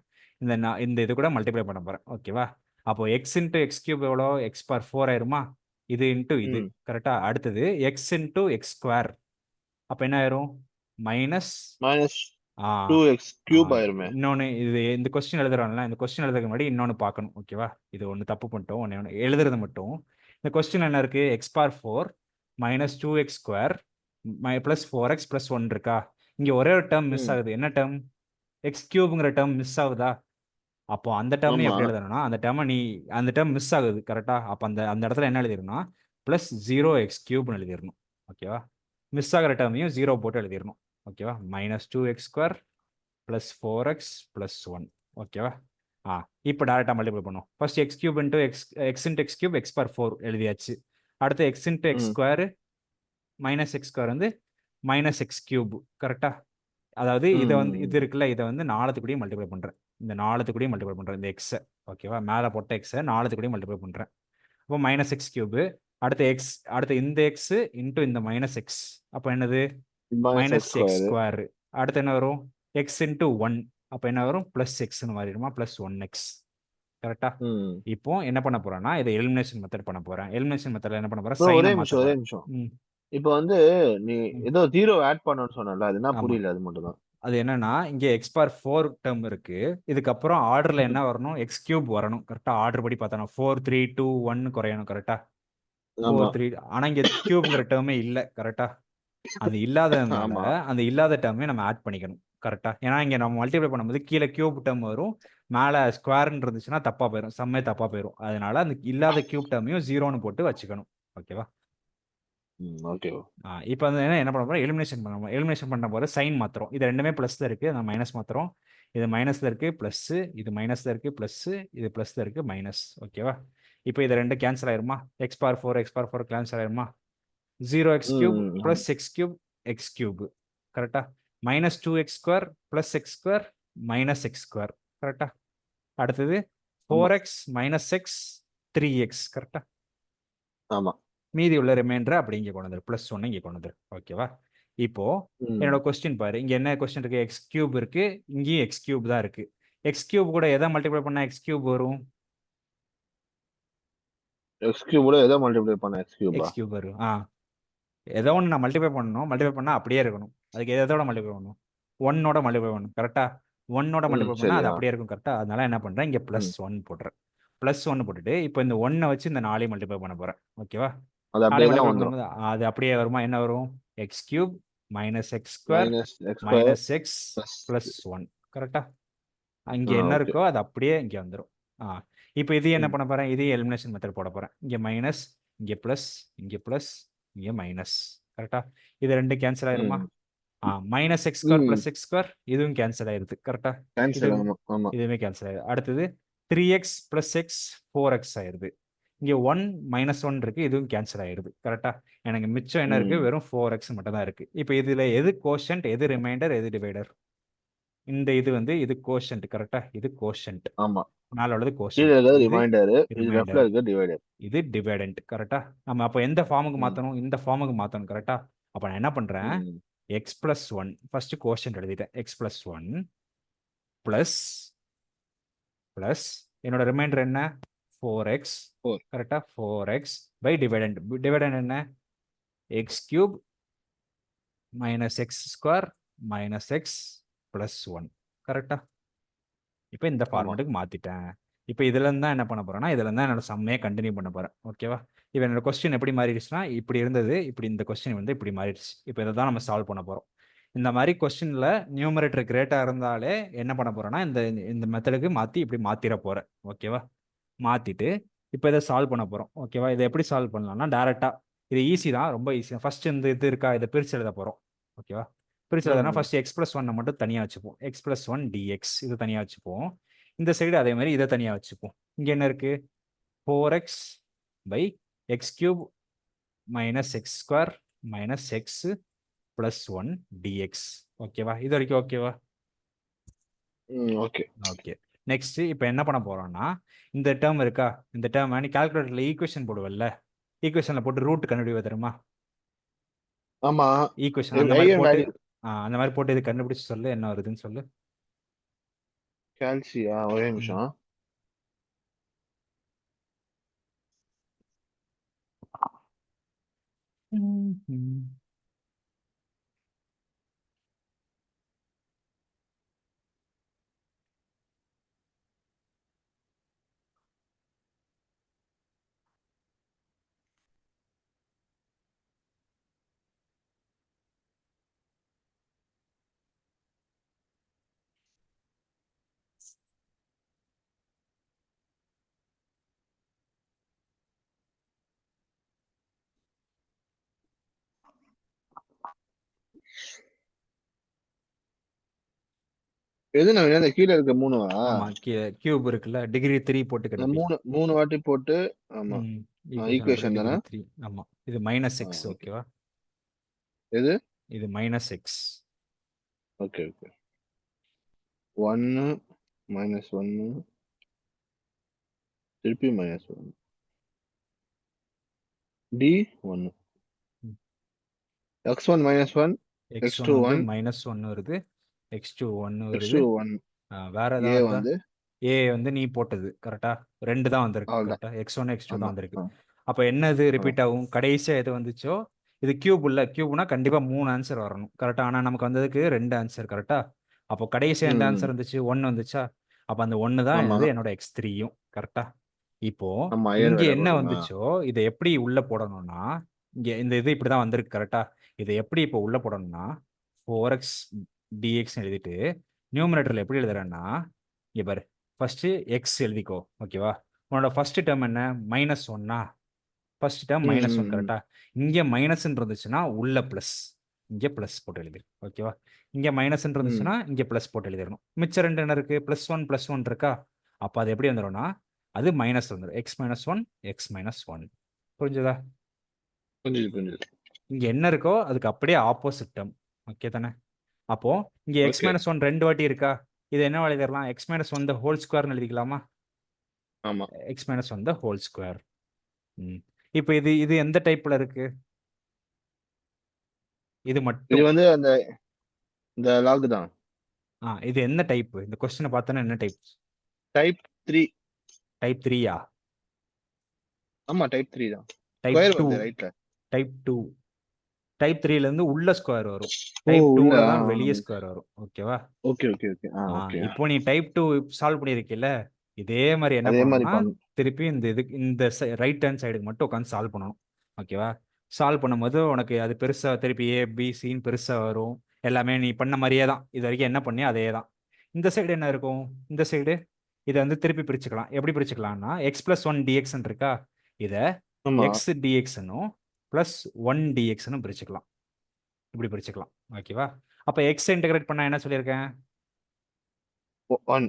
இந்த இது கூட மல்டிப்ளை பண்ண போறேன். ஓகேவா? அப்போ x இன்ட்டு x³ எவ்வளோ? x பார் 4 ஆயிருமா? இது இன்ட்டு இது. கரெக்டா? அடுத்தது x இன்ட்டு x². அப்போ என்ன ஆயிரும்? Minus 2x³ ஆயிருமே. இன்னொன்று இது இந்த கொஸ்டின் எழுதுறாங்கல்ல, இந்த கொஸ்டின் எழுதுறதுக்கு முன்னாடி இன்னொன்று பார்க்கணும். ஓகேவா? இது ஒன்று தப்பு பண்ணிட்டோம். ஒன்று எழுதுறது மட்டும். இந்த கொஸ்டின் என்ன இருக்கு? X bar 4 minus 2x² plus 4x plus 1 இருக்கா? இங்கே ஒரே ஒரு டேர்ம் மிஸ் ஆகுது. என்ன டேர்ம்? x³ டேர்ம் மிஸ் ஆகுதா? அப்போ அந்த டேர்ம் எப்படி எழுதணும்னா அந்த டேர்ம் மிஸ் ஆகுது. கரெக்டா? அப்போ அந்த இடத்துல என்ன எழுதிடணும்னா ப்ளஸ் 0x³ எழுதிடணும். ஓகேவா? மிஸ் ஆகிற டேர்மையும் 0 போட்டு எழுதிடணும். ஓகேவா? Minus 2x² plus 4x plus 1. ஓகேவா? இப்போ டேரெக்டாக மல்டிப்ளை பண்ணுவோம். First x³ into x into x³ x bar 4 எழுதியாச்சு. அடுத்து X into x² minus x² வந்து மைனஸ் x³. கரெக்டா? அதாவது இதை வந்து இது இருக்குல்ல, இதை வந்து 4 மல்டிப்ளை பண்ணுறேன். இந்த 4 மல்டிப்ளை பண்ணுறேன் இந்த எக்ஸை. ஓகேவா? மேலே போட்ட எக்ஸை 4 மல்டிப்ளை பண்ணுறேன். அப்போ மைனஸ் x³. அடுத்து இந்த எக்ஸ் இன்ட்டு இந்த மைனஸ் எக்ஸ். அப்போ என்னது? Minus x². அடுத்து என்ன வரும்? X into 1. அப்போ என்ன வரும்? ப்ளஸ் எக்ஸ்னு மாறிடுமா? Plus 1x. கரெக்டா? இப்போ என்ன பண்ண போறேன்னா இதை எலிமினேஷன் மெத்தட் பண்ண போறேன். எலிமினேஷன் மெத்தட்ல என்ன பண்ண போறேன்? ஒரே நிமிஷம். இப்போ வந்து நீ ஏதோ 0 ஆட் பண்ணணும்னு சொன்னல, அது என்ன புரியல? அது மட்டும் தான். அது என்னன்னா இங்கே எக்ஸ் பார் 4 டேர்ம் இருக்கு. இதுக்கப்புறம் ஆர்டர்ல என்ன வரணும்? x³ வரணும். கரெக்டா? ஆர்டர் படி பார்த்தோம் 4 3 2 1 குறையணும். கரெக்டா? 4 3. ஆனா இங்க கியூப்ங்கிற டேர்மே இல்லை. கரெக்டா? அது இல்லாத டேர்மே நம்ம ஆட் பண்ணிக்கணும். கரெக்டா? ஏன்னா இங்க நம்ம மல்டிப்ளை பண்ணும்போது கீழே கியூப் டேர்ம் வரும், மேலே ஸ்கொயர்னு இருந்துச்சுன்னா தப்பாக போயிடும், சம்மே தப்பாக போயிடும். அதனால அந்த இல்லாத கியூப் டேர்மையும் 0ன்னு போட்டு வச்சுக்கணும். ஓகேவா? ஓகே. இப்போ வந்து என்ன பண்ண போகிறோம், எலிமினேஷன் பண்ண போகிறோம். எலிமினேஷன் பண்ண போகிற சைன் மாத்திரம். இது ரெண்டுமே ப்ளஸில் இருக்குது, நான் மைனஸ் மாத்திரம். இது மைனஸில் இருக்குது ப்ளஸ்ஸு, இது மைனஸில் இருக்குது ப்ளஸ்ஸு, இது ப்ளஸில் இருக்குது மைனஸ். ஓகேவா? இப்போ இது ரெண்டு கேன்சல் ஆயிருமா, x⁴ கேன்சல் ஆயிருமா, 0x³ ப்ளஸ் x³ x³ கரெக்டா, -2x² ப்ளஸ் x² -x². கரெக்டா? அடுத்தது 4x - x 3x. கரெக்டா? ஆமா. மீதி உள்ள ரிமைண்டர் அப்படி இங்கே கொண்டு வந்துரு, +1 இங்கே கொண்டு வந்துரு. ஓகேவா? இப்போ என்னோட கொஸ்டின் பாரு, இங்க என்ன கொஸ்டின் இருக்கு, x³ இருக்கு, இங்கேயும் x³ தான் இருக்கு. x³ கூட எதை மல்டிப்ளை பண்ணா x³ வரும்? x³ கூட எதை மல்டிப்ளை பண்ண x³ வரும். ஏதோ ஒன்று நான் மல்டிப்ளை பண்ணணும், மல்டிப்ளை பண்ணால் அப்படியே இருக்கணும். அதுக்கு எதோட மல்டிப்ளை பண்ணணும், 1ஓட மல்டிப்ளை பண்ணணும். கரெக்டா? 1ஓட மல்டிப்ளை பண்ணால் அது அப்படியே இருக்கும். கரெக்டா? அதனால என்ன பண்ணுறேன், இங்கே +1 போட்டுறேன். +1 போட்டுட்டு இப்போ இந்த 1 வச்சு இந்த 4 மல்டிப்ளை பண்ண போகிறேன். ஓகேவா? அது 4 அப்படியே தான் மல்டிப்ளை வந்துரும். பண்ணும்போது அது அப்படியே வருமா, என்ன வரும், x³ -x² -x +1. கரெக்டா? இங்கே என்ன இருக்கோ அது அப்படியே இங்கே வந்துடும். இப்போ இது என்ன பண்ண போகிறேன், இது எலிமினேஷன் மெத்தட் போட போகிறேன். இங்கே மைனஸ், இங்கே ப்ளஸ், இங்கே ப்ளஸ், இங்கே மைனஸ். கரெக்டா? இது ரெண்டு கேன்சல் ஆயிருமா, -x² + x² இதுவும் கேன்சல் ஆயிருது. கரெக்டா? இதுவுமே கேன்சல் ஆயிடுது. அடுத்தது 3x + x 4x ஆயிருது. இங்கே 1 -1 இருக்கு, இதுவும் கேன்சல் ஆயிருது. கரெக்டா? எனக்கு மிச்சம் என்ன இருக்கு, வெறும் 4x மட்டும் தான் இருக்கு. இப்போ இதுல எது கோஷன்ட், எது ரிமைண்டர், எது டிவைடர்? இந்த இது வந்து இது கோஷன்ட். கரெக்டா? இது கோஷன்ட். ஆமா. மேல உள்ளது கீழ கோஷன்ட், இருக்கிறது இது ரிமைண்டர், இது லெஃப்ட்ல ரிமைண்டர், இருக்கிறது டிவைடர். இது டிவைடண்ட். கரெக்டா? நம்ம அப்போ எந்த ஃபார்முக்கு மாத்தணும், இந்த ஃபார்முக்கு மாத்தணும். கரெக்டா? அப்ப நான் என்ன பண்றேன், x + 1 ஃபர்ஸ்ட் கோஷன்ட் எழுதிட்டேன், x + 1 பிளஸ் பிளஸ் என்னோட ரிமைண்டர் என்ன, 4x. கரெக்டா? 4x by dividend. டிவைடண்ட் என்ன, x³ -x² -x +1. கரெக்டா? இப்போ இந்த ஃபார்மேட்டுக்கு மாத்திட்டேன். இப்போ இதுல இருந்து தான் என்ன பண்ண போறேன்னா, இதுல இருந்து தான் என்னோட சம்மையை கண்டினியூ பண்ண போறேன். ஓகேவா? இப்போ என்னோட கொஸ்டின் எப்படி மாறிடுச்சுன்னா, இப்படி இருந்தது, இப்படி இந்த கொஸ்டின் வந்து இப்படி மாறிடுச்சு. இப்போ இதை தான் நம்ம சால்வ் பண்ண போறோம். இந்த மாதிரி கொஸ்டின்ல நியூமரேட்டர் கிரேட்டா இருந்தாலே என்ன பண்ண போறேன்னா, இந்த இந்த மெத்தடுக்கு மாத்தி இப்படி மாத்திர போறேன். ஓகேவா? மாத்திட்டு இப்போ இதை சால்வ் பண்ண போறோம். ஓகேவா? இதை எப்படி சால்வ் பண்ணலாம்னா, டேரக்டா இது ஈஸி தான், ரொம்ப ஈஸி. ஃபர்ஸ்ட் இந்த இது இருக்கா, இதை பிரிச்சு எழுத போறோம். ஓகேவா? பிரிச்சு எழுதுனா ஃபர்ஸ்ட் x + 1 மட்டும் தனியா வச்சுப்போம். x + 1 dx இது தனியா வச்சுப்போம். இந்த சைடு அதே மாதிரி இதை தனியா வச்சுப்போம். இங்க என்ன இருக்கு, 4x / x³ -x² -x +1 dx. ஓகேவா? இது வரைக்கும் ஓகேவா? ஓகே. ஓகே. நெக்ஸ்ட் இப்போ என்ன பண்ண போறோம்னா, இந்த டேர்ம் இருக்கா, இந்த டேர்ம் நீ கால்குலேட்டர்ல ஈக்குவேஷன் போடுவல்ல, ஈக்குவேஷன்ல போட்டு ரூட் கண்டுபிடிவ தெரியுமா? ஆமா. ஈக்குவேஷன் அந்த மாதிரி போட்டு அந்த மாதிரி போட்டு இது கண்டுபிடிச்சு சொல்லு, என்ன வருதுன்னு சொல்லு. கால்சியா, ஒரே நிமிஷம். எது நான் இந்த கீழ இருக்க 3வா? ஆமா, கியூப் இருக்குல்ல, டிகிரி 3 போட்டு கண்டுபிடி. 3 வாட்டி போட்டு. ஆமா. ஈக்குவேஷன் தானே? டிகிரி 3. ஆமா, இது -x. ஓகேவா? எது? இது -x. Okay okay. 1 -1 திருப்பி -1 d1 x1 -1 x1 வந்து -1 வருது, x2 1 வருது. வேற a ஏதாவது வந்து a வந்து நீ போட்டது கரெக்டா, 2 தான் வந்திருக்கு. அவ்வளவுதான். கரெக்டா? x1 x2 தான் வந்திருக்கு. ஆமா. அப்ப என்ன இது ரிப்பீட் ஆகும், கடைசியா எது வந்துச்சோ, இது கியூப் இல்ல, கியூப்னா கண்டிப்பா 3 ஆன்சர் வரணும். கரெக்டா? ஆனா நமக்கு வந்ததுக்கு 2 ஆன்சர். கரெக்டா? அப்போ கடைசியா எந்த ஆன்சர் வந்துச்சு, 1 வந்துச்சா? அப்ப அந்த 1 தான் ஆமா. என்னோட x3யும். கரெக்டா? இப்போ ஆமா. இங்க என்ன வந்துச்சோ இதை எப்படி உள்ள போடணும்னா, இங்க இந்த இது இப்படிதான் வந்திருக்கு. கரெக்டா? இதை எப்படி இப்போ உள்ள போடணும்னா, 4x dx எழுதிட்டு நியூமரேட்டர்ல எப்படி எழுதுறேன்னா, இங்க பாரு, ஃபர்ஸ்ட் எக்ஸ் எழுதிக்கோ. ஓகேவா? உன்னோட ஃபர்ஸ்ட் டேர்ம் என்ன? -1. ஃபர்ஸ்ட் டேர்ம் ம், -1 ம், ம். கரெக்டா? இங்கே மைனஸ் இருந்துச்சுன்னா உள்ள ப்ளஸ், இங்கே ப்ளஸ் போட்டு எழுதிரு. ஓகேவா? இங்கே மைனஸ் ம். இருந்துச்சுன்னா இங்கே ப்ளஸ் போட்டு எழுதிடணும். மிச்சம் ரெண்டு என்ன இருக்கு? +1 இருக்கா? அப்போ அது எப்படி வந்துடும்னா அது மைனஸ் வந்துடும். x-1 x-1. புரிஞ்சுதா? புரிஞ்சுது, புரிஞ்சுது. இங்க என்ன இருக்கோ அதுக்கு அப்படியே ஆப்போசிட் டேர்ம். ஓகே தானே? அப்போ இங்க ஓகே. x-1 ரெண்டு வாட்டி இருக்கா? இது என்ன எழுதிடலாம்? x-1 the whole square எழுதிக்கலாமா? ஆமா. x-1 the whole square. இப்போ இது இது எந்த டைப்ல இருக்கு? இது இது மட்டும். வந்து அந்த இந்த லாக் தான். இது என்ன டைப்? இந்த கொஸ்டினை பார்த்தோன்னா என்ன டைப்? டைப் 3. டைப் 3யா? ஆமா, டைப் 3 தான். Type square 2. வருது ரைட்ல. டைப் 2. டைப் 3ல இருந்து உள்ள ஸ்கொயர் வரும். ஓ! டைப் உள்ள. 2ல தான் வெளியே ஸ்கொயர் வரும். ஓகேவா? Okay, okay, okay. ஓகே. இப்போ நீ டைப் 2 சால்வ் பண்ணியிருக்கீல்ல, இதே மாதிரி என்ன அதே மாரி பண்ணணும்னா பண்ணணும். திருப்பி இந்த இதுக்கு இந்த ரைட் ஹேண்ட் சைடுக்கு மட்டும் உட்காந்து சால்வ் பண்ணணும். ஓகேவா? சால்வ் பண்ணும்போது உனக்கு அது பெருசா திருப்பி ஏ பி சின்னு பெருசா வரும். எல்லாமே நீ பண்ண மாதிரியே தான். இது வரைக்கும் என்ன பண்ணியோ அதே தான். இந்த சைடு என்ன இருக்கும்? இந்த சைடு இதை வந்து திருப்பி பிரிச்சுக்கலாம். எப்படி பிரிச்சுக்கலாம்னா x+1 dx இருக்கா? இதை ஆமா. x dx-னும் +1 dx-னும் பிரிச்சுக்கலாம். இப்படி பிரிச்சுக்கலாம். ஓகேவா? அப்ப x இன்டகிரேட் பண்ணா என்ன சொல்லியிருக்கேன்? 1.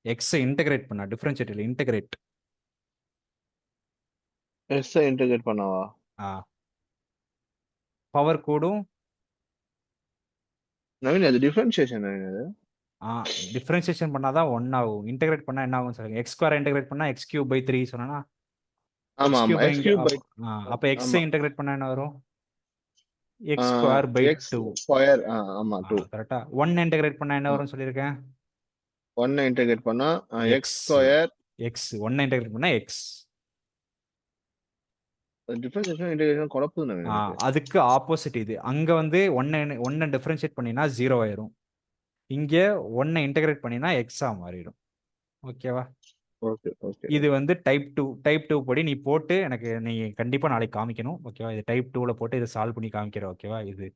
x இன்டகிரேட் பண்ணா, டிஃபரன்ஷியேட் இல்லை, இன்டகிரேட். எஸ் இன்டகிரேட் பண்ணவா? பவர் கூடும். நவீன், அது டிஃபரன்ஷியேஷன் நவீன் அது. டிஃபரன்ஷியேஷன் பண்ணாதான் 1 ஆகும். இன்டகிரேட் பண்ணா என்ன ஆகும் சொல்லுங்க? x² இன்டகிரேட் பண்ணா x³/3 சொன்னா ஆமா, ஆமா. x³ எக்ஸ் இங்க கியூப் பை. அப்ப x ஆமா. இன்டகிரேட் பண்ணா என்ன வரும்? x² X 2. ஸ்கொயர். ஆமா, 2. கரெக்டா? 1 இன்டகிரேட் பண்ணா என்ன வரும்னு சொல்லியிருக்கேன்? 1 இன்டகிரேட் பண்ணா X x. Square. x 1 integrate பண்ணா x. டிஃபரன்ஷியேஷன் இன்டகிரேஷன் குழப்புது நவீன் எனக்கு. அதுக்கு ஆப்போசிட் இது. அங்க வந்து 1 டிஃபரன்ஷியேட் பண்ணினா 0 ஆயிரும். இங்க 1 இன்டகிரேட் பண்ணினா எக்ஸா மாறிடும். ஓகேவா? Okay, okay. இது வந்து டைப் 2 படி நீ போட்டு எனக்கு நீ கண்டிப்பா நாளைக்கு காமிக்கணும். ஓகேவா? இது டைப் 2ல போட்டு இதை சால்வ் பண்ணி காமிக்கிற. ஓகேவா? இது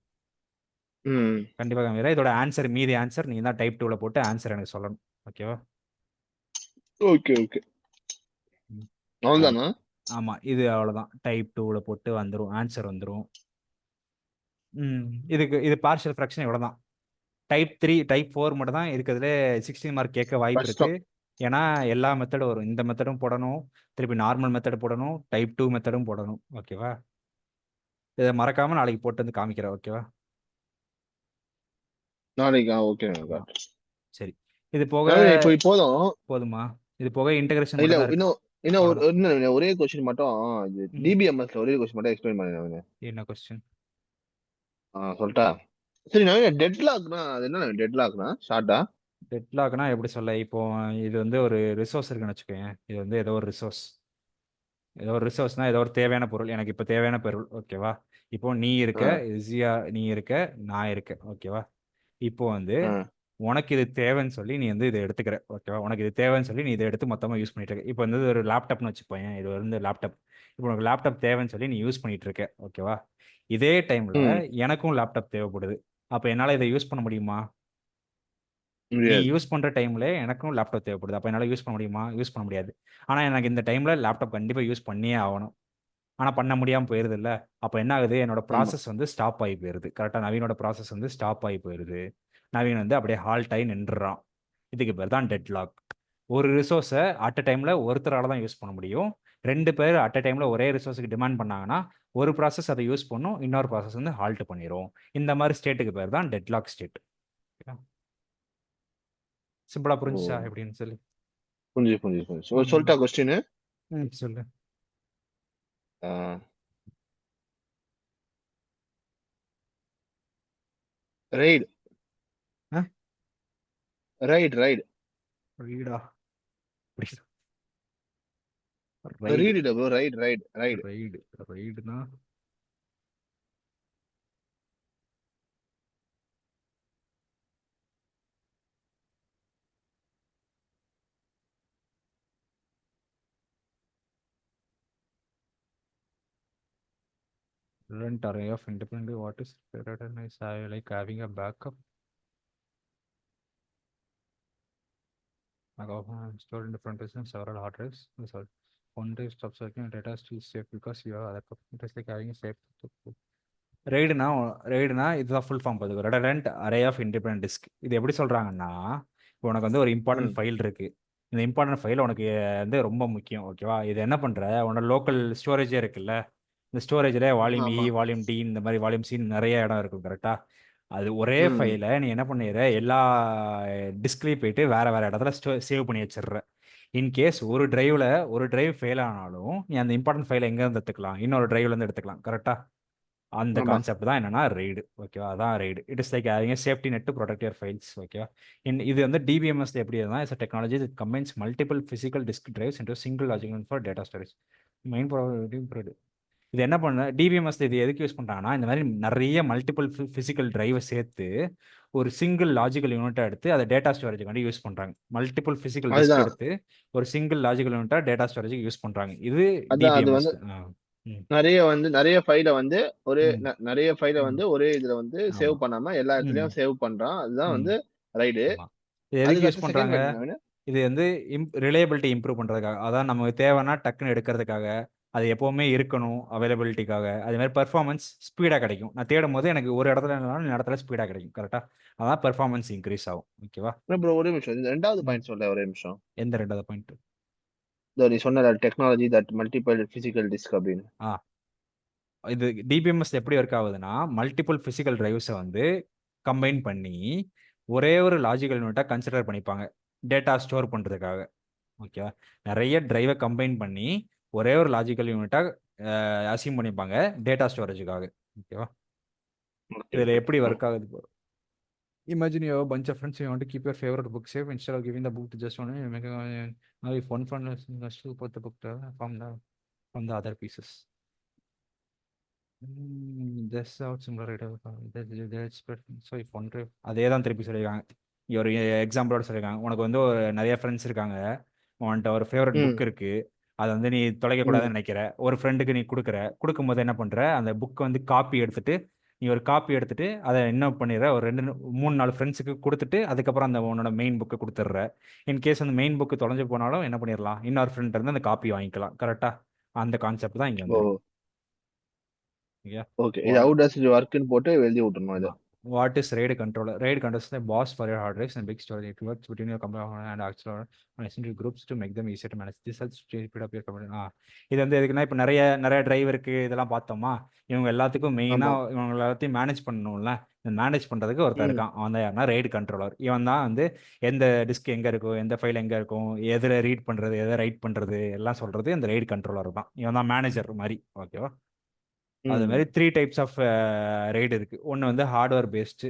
ம். கண்டிப்பா காமிக்கிறேன். இதோட ஆன்சர், மீதி ஆன்சர் நீ தான் டைப் 2ல போட்டு ஆன்சர் எனக்கு சொல்லணும். ஓகேவா? Okay, okay. ம். அவ்வளவுதானா? ஆமா, இது அவ்வளவுதான். டைப் 2ல போட்டு வந்துரும், ஆன்சர் வந்துரும். இது பார்ஷியல் ஃப்ராக்ஷன் இவ்வளவுதான். டைப் 3 டைப் 4 மட்டும் தான் இருக்கிறதுல 16 மார்க் கேட்க வாய்ப்பு இருக்கு. கஷ்டம். ஏன்னா எல்லா மெத்தடும் வரும். இந்த மெத்தடும் போடணும், திருப்பி நார்மல் மெத்தட் போடணும், டைப் 2 மெத்தடும் போடணும். ஓகேவா? இதை மறக்காம நாளைக்கு போட்டு வந்து காமிக்கிறேன். ஓகேவா? நாளைக்கு ஓகே. சரி. இது போக நவீன், இப்போ போதும். போதுமா? இது போக இன்டகிரேஷன் இல்ல, மட்டும் தான் இருக்கு. இன்னும் இன்னும் அவ்வளவுதான். இன்னும் நவீன், ஒரே கொஸ்டின் மட்டும். ம். டிபிஎம்எஸ்ல ஒரே கொஸ்டின் மட்டும் எக்ஸ்பிளைன் பண்ணு நவீன். என்ன கொஸ்டின்? சொல்லிட்டா? சரி நவீன், டெட்லாக்னா அது என்ன நவீன்? டெட்லாக்னா ஷார்ட்டா? டெட்லாக்னா எப்படி சொல்ல? இப்போ இது வந்து ஒரு ரிசோர்ஸ் இருக்குன்னு வச்சுக்கோங்க. இது வந்து ஏதோ ஒரு ரிசோர்ஸ். ஏதோ ஒரு ரிசோர்ஸ்னா ஏதோ ஒரு தேவையான பொருள். எனக்கு இப்போ தேவையான பொருள். ஓகேவா? இப்போ நீ இருக்க, இசியா நீ இருக்க, நான் இருக்கேன். ஓகேவா? இப்போ வந்து உனக்கு இது தேவைன்னு சொல்லி நீ வந்து இதை எடுத்துக்கிற. ஓகேவா? உனக்கு இது தேவைன்னு சொல்லி நீ இதை எடுத்து மொத்தமாக யூஸ் பண்ணிட்டு இருக்க. இப்போ வந்து ஒரு லேப்டாப்னு வச்சுப்போம். இது வந்து லேப்டாப். இப்போ உனக்கு லேப்டாப் தேவைன்னு சொல்லி நீ யூஸ் பண்ணிட்டு இருக்க. ஓகேவா? இதே டைம்ல ம். எனக்கும் லேப்டாப் தேவைப்படுது. அப்போ என்னால் இதை யூஸ் பண்ண முடியுமா? நீ முடியாது. யூஸ் பண்ற டைம்ல எனக்கும் லேப்டாப் தேவைப்படுது. அப்போ என்னால் யூஸ் பண்ண முடியுமா? யூஸ் பண்ண முடியாது. ஆனால் எனக்கு இந்த டைம்ல லேப்டாப் கண்டிப்பாக யூஸ் பண்ணியே ஆகணும். ஆனால் பண்ண முடியாமல் போயிருது இல்லை? அப்போ என்ன ஆகுது? என்னோட ஆமா. ப்ராசஸ் வந்து ஸ்டாப் ஆகி போயிருது. கரெக்டாக நவீனோட ப்ராசஸ் வந்து ஸ்டாப் ஆகி போயிருது. நவீன் வந்து அப்படியே ஹால்ட் ஆகி நின்றுறான். இதுக்கு பேர் தான் டெட்லாக். ஒரு ரிசோர்ஸை அட் அ டைமில் ஒருத்தரால தான் யூஸ் பண்ண முடியும். 2 பேர் அட் அ டைமில் ஒரே ரிசோர்ஸுக்கு டிமாண்ட் பண்ணாங்கன்னா ஒரு ப்ராசஸ் அதை யூஸ் பண்ணும், இன்னொரு ப்ராசஸ் வந்து ஹால்ட் பண்ணிடும். இந்த மாதிரி ஸ்டேட்டுக்கு பேர் தான் டெட்லாக் ஸ்டேட். சிம்பிளா ஓ, புரிஞ்சுச்சா எப்படின்னு சொல்லி? புரிஞ்சு. ம். சொல்லிட்டா கொஸ்டின். சொல்லு. ரைடு. ரைடு. ரீடா? ரைடு. Read bro. ரைடு. ரைடுனா current array of independent. What is paradise? I like having a backup. Stored in different places in several hard drives. Sorry. One drive stops working and data is still safe because you have other computers like having a safe. ரெய்டுனா ரெய்டுனா இதுதான் full form பார்த்துக்கோ, ரெடலண்ட் array of independent disk. இது எப்படி சொல்கிறாங்கன்னா, இப்போ உனக்கு வந்து ஒரு important ம். ஃபைல் இருக்கு. இந்த இம்பார்ட்டன்ட் ஃபைல் உனக்கு வந்து ரொம்ப முக்கியம். ஓகேவா? இது என்ன பண்ணுற, உன்னோட லோக்கல் ஸ்டோரேஜே இருக்குல்ல, இந்த ஸ்டோரேஜில் வால்யூம் இ, ஆமா. வால்யூம் டி, இந்த மாதிரி வால்யூம் சி நிறைய இடம் இருக்கும். கரெக்டாக? அது ஒரே ம். ஃபைலை நீ என்ன பண்ணிடுற, எல்லா டிஸ்க்லேயும் போயிட்டு வேற வேற இடத்துல சேவ் பண்ணி வச்சிடுற. இன்கேஸ் ஒரு டிரைவ் ஃபெயில் ஆனாலும் நீ அந்த இம்பார்ட்டன்ட் ஃபைலை எங்கேருந்து எடுத்துக்கலாம், இன்னொரு டிரைவ்லேருந்து எடுத்துக்கலாம். கரெக்டாக? அந்த ஆமா. கான்செப்ட் தான் என்னன்னா ரெய்டு. ஓகேவா? அதான் raid. It is like having safety net to protect your files. ஓகேவா? இது வந்து டிபிஎம்எஸ் எப்படி இருந்தால் it's technology it combines multiple physical disk drives into single logical for data storage. Main problem இது என்ன பண்ண டிபிஎம்எஸ் இது எதுக்கு யூஸ் பண்ணுறாங்கன்னா, இந்த மாதிரி நிறைய மல்டிபிள் ஃபிசிக்கல் டிரைவை சேர்த்து ஒரு சிங்கிள் லாஜிக்கல் யூனிட்டாக எடுத்து அதை டேட்டா ஸ்டோரேஜுக்காண்டி யூஸ் பண்ணுறாங்க. மல்டிபிள் ஃபிசிக்கல் டிஸ்க் அதுதான். எடுத்து ஒரு சிங்கிள் லாஜிக்கல் யூனிட்டாக டேட்டா ஸ்டோரேஜுக்கு யூஸ் பண்ணுறாங்க. இது அதான் அது டிபிஎம்எஸ். வந்து நிறைய ஃபைல வந்து ம் நிறைய ஃபைல ம் வந்து ஒரே இதுல வந்து சேவ் ஆமாம். பண்ணாம எல்லா ம் இடத்துலயும் சேவ் பண்றான். அதுதான் ம் வந்து ரைடு. ஆமா. இது எதுக்கு யூஸ் அதுக்கடுத்து செகண்ட் பண்றாங்க? பாயிண்ட் என்ன? இது வந்து ரிலையபிலிட்டி இம்ப்ரூவ் பண்றதுக்காக. அதான் நமக்கு தேவைன்னா டக்குன்னு எடுக்கிறதுக்காக, அது எப்பவுமே இருக்கணும் அவைலபிலிட்டிக்காக. அதே மாதிரி பெர்ஃபார்மன்ஸ் ஸ்பீடா கிடைக்கும். நான் தேடும் போது எனக்கு ஒரு இடத்துல இல்லைனாலும் இந்த இடத்துல ஸ்பீடா கிடைக்கும். கரெக்டா? அதான் பெர்ஃபார்மன்ஸ் இன்க்ரீஸ் ஆகும். ஓகேவா? ப்ரோ ஒரே நிமிஷம். இந்த ரெண்டாவது ம். பாயிண்ட் சொல்ல ஒரே நிமிஷம். எந்த ரெண்டாவது பாயிண்ட்? இதோ நீ சொன்ன technology that multiple physical disk அப்படின்னு. ஆ இது டிபிஎம்எஸ் எப்படி ஒர்க் ஆகுதுன்னா, மல்டிபிள் பிசிக்கல் டிரைவ்ஸை வந்து கம்பைன் பண்ணி ஒரே ஒரு லாஜிக்கல் யூனிட்டா கன்சிடர் பண்ணிப்பாங்க டேட்டா ஸ்டோர் பண்றதுக்காக. ஓகேவா? நிறைய டிரைவை கம்பைன் பண்ணி ஒரே ஒரு லாஜிக்கல் யூனிட்டாக அசீம் பண்ணிப்பாங்க டேட்டா ஸ்டோரேஜுக்காக. ஓகேவா? ஓகே இதில் ஓகே. எப்படி ஒர்க் ஆகுது? Imagine you have a bunch of friends, you want to keep your favorite book safe. Instead of giving the book to just one, you make if one friend has to put the book from the other pieces. That's how similar it is. So if one drive அதே தான் திருப்பி சொல்லியிருக்காங்க. ஒரு எக்ஸாம்பிளோட சொல்லியிருக்காங்க. உனக்கு வந்து ஒரு நிறைய ஃப்ரெண்ட்ஸ் இருக்காங்க. உன்கிட்ட ஒரு ஃபேவரட் ம். புக் இருக்கு. அதை வந்து நீ தொலைக்கக்கூடாதுன்னு நினைக்கிற. ஒரு ஃப்ரெண்டுக்கு நீ கொடுக்கும்போது என்ன பண்ற, அந்த புக்கை வந்து காப்பி எடுத்துட்டு நீ ஒரு காப்பி எடுத்துட்டு அதை என்ன பண்ணிடுற, ஒரு 2 3 4 ஃப்ரெண்ட்ஸுக்கு கொடுத்துட்டு அதுக்கப்புறம் அந்த உன்னோட மெயின் புக்கை கொடுத்துட்ற. இன்கேஸ் அந்த மெயின் புக்கு தொலைஞ்சு போனாலும் என்ன பண்ணிடலாம், இன்னொரு ஃப்ரெண்ட் இருந்து அந்த காப்பி வாங்கிக்கலாம். கரெக்டா? அந்த கான்செப்ட் தான் இங்கே ஓ வந்திருக்கு. ஓகே. இது ஹவு டஸ் இட் ஒர்க்னு போட்டு எழுதி விட்டுறணும் இதை. What is RAID controller? RAID controller is the boss for your hard drives and big storage. It works between your computer and actual and essential groups to make them easier to manage. This helps to speed up your computer. இது வந்து எதுக்குன்னா, இப்போ நிறைய நிறைய drive இருக்கு, இதெல்லாம் பார்த்தோமா, இவங்க எல்லாத்துக்கும் ஆமா. மெயினாக இவங்க எல்லாத்தையும் மேனேஜ் பண்ணணும்ல. இந்த மேனேஜ் பண்ணுறதுக்கு ஒருத்தர் ம். இருக்கான். அவன் தான் யாருன்னா RAID கண்ட்ரோலர். இவன் தான் வந்து எந்த டிஸ்க் எங்கே இருக்கும், எந்த ஃபைல் எங்கே இருக்கும், எதில் ரீட் பண்ணுறது, எதை ரைட் பண்ணுறது எல்லாம் சொல்கிறது இந்த RAID கண்ட்ரோலர் தான். இவன் தான் மேனேஜர் மாதிரி. ஓகேவா? அது ம். மாதிரி 3 டைப்ஸ் ஆஃப் RAID இருக்கு. ஒன்று வந்து hardware based.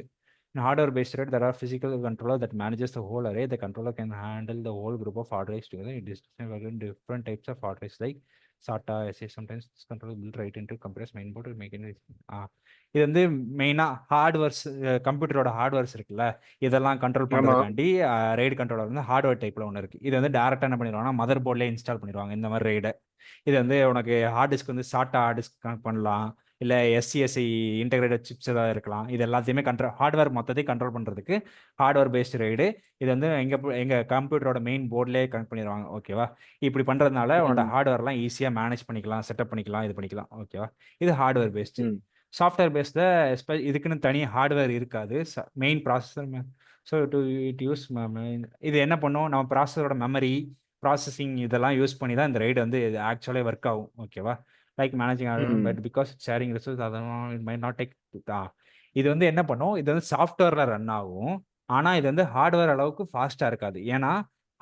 In hardware-based RAID, there are physical controller that manages the whole array. The controller can handle the whole group of hard drives together. It is different types of hard drives like SATA, SA. Sometimes this controller built right into computer's main board to make it. இது வந்து மெயினாக hardwares, கம்ப்யூட்டரோட hardwares இருக்குல்ல, இதெல்லாம் control ஆமா. பண்ணுறதுக்காண்டி RAID controller வந்து hardware டைப்பில் ஒன்று இருக்குது. இது வந்து டேரெக்டாக என்ன பண்ணிடுவாங்கன்னா மதர் போர்ட்லேயே இன்ஸ்டால் பண்ணிடுவாங்க இந்த மாதிரி RAID. இது வந்து உனக்கு ஹார்ட் டிஸ்க் வந்து SATA ஹார்ட் டிஸ்க் கனெக்ட் பண்ணலாம், இல்லை எஸ்சிஎஸ்சி இன்டெகிரேட்டட் சிப்ஸ் ஏதாவது இருக்கலாம். இது எல்லாத்தையுமே ஹார்ட்வேர் மொத்தத்தையும் கண்ட்ரோல் பண்ணுறதுக்கு ஹார்ட்வேர் பேஸ்டு RAID. இது வந்து எங்கள் கம்ப்யூட்டரோட மெயின் போர்ட்லேயே கனெக்ட் பண்ணிடுவாங்க. ஓகேவா? இப்படி பண்ணுறதுனால உன்னோட ம். ஹார்ட்வேர்லாம் ஈஸியாக மேனேஜ் பண்ணிக்கலாம், செட்டப் பண்ணிக்கலாம், இது பண்ணிக்கலாம். ஓகேவா? இது ஹார்ட்வேர் பேஸ்டு. ம். சாஃப்ட்வேர் பேஸ்டில் இதுக்குன்னு தனி ஹார்ட்வேர் இருக்காது. Main processor. So it use இது என்ன பண்ணும், நம்ம ப்ராசஸரோட மெமரி ப்ராசஸிங் இதெல்லாம் யூஸ் பண்ணி தான் இந்த RAID வந்து ஆக்சுவலாக ஒர்க் ஆகும். ஓகேவா? லைக் மேனேஜிங் பட் ம். பிகாஸ் ஷேரிங் ரிசோர்ஸ் அதெல்லாம் இட் மைட் நாட் டேக். இது வந்து என்ன பண்ணும், இது வந்து சாஃப்ட்வேரில் ரன் ஆகும். ஆனால் இது வந்து ஹார்ட்வேர் அளவுக்கு ஃபாஸ்ட்டாக இருக்காது. ஏன்னா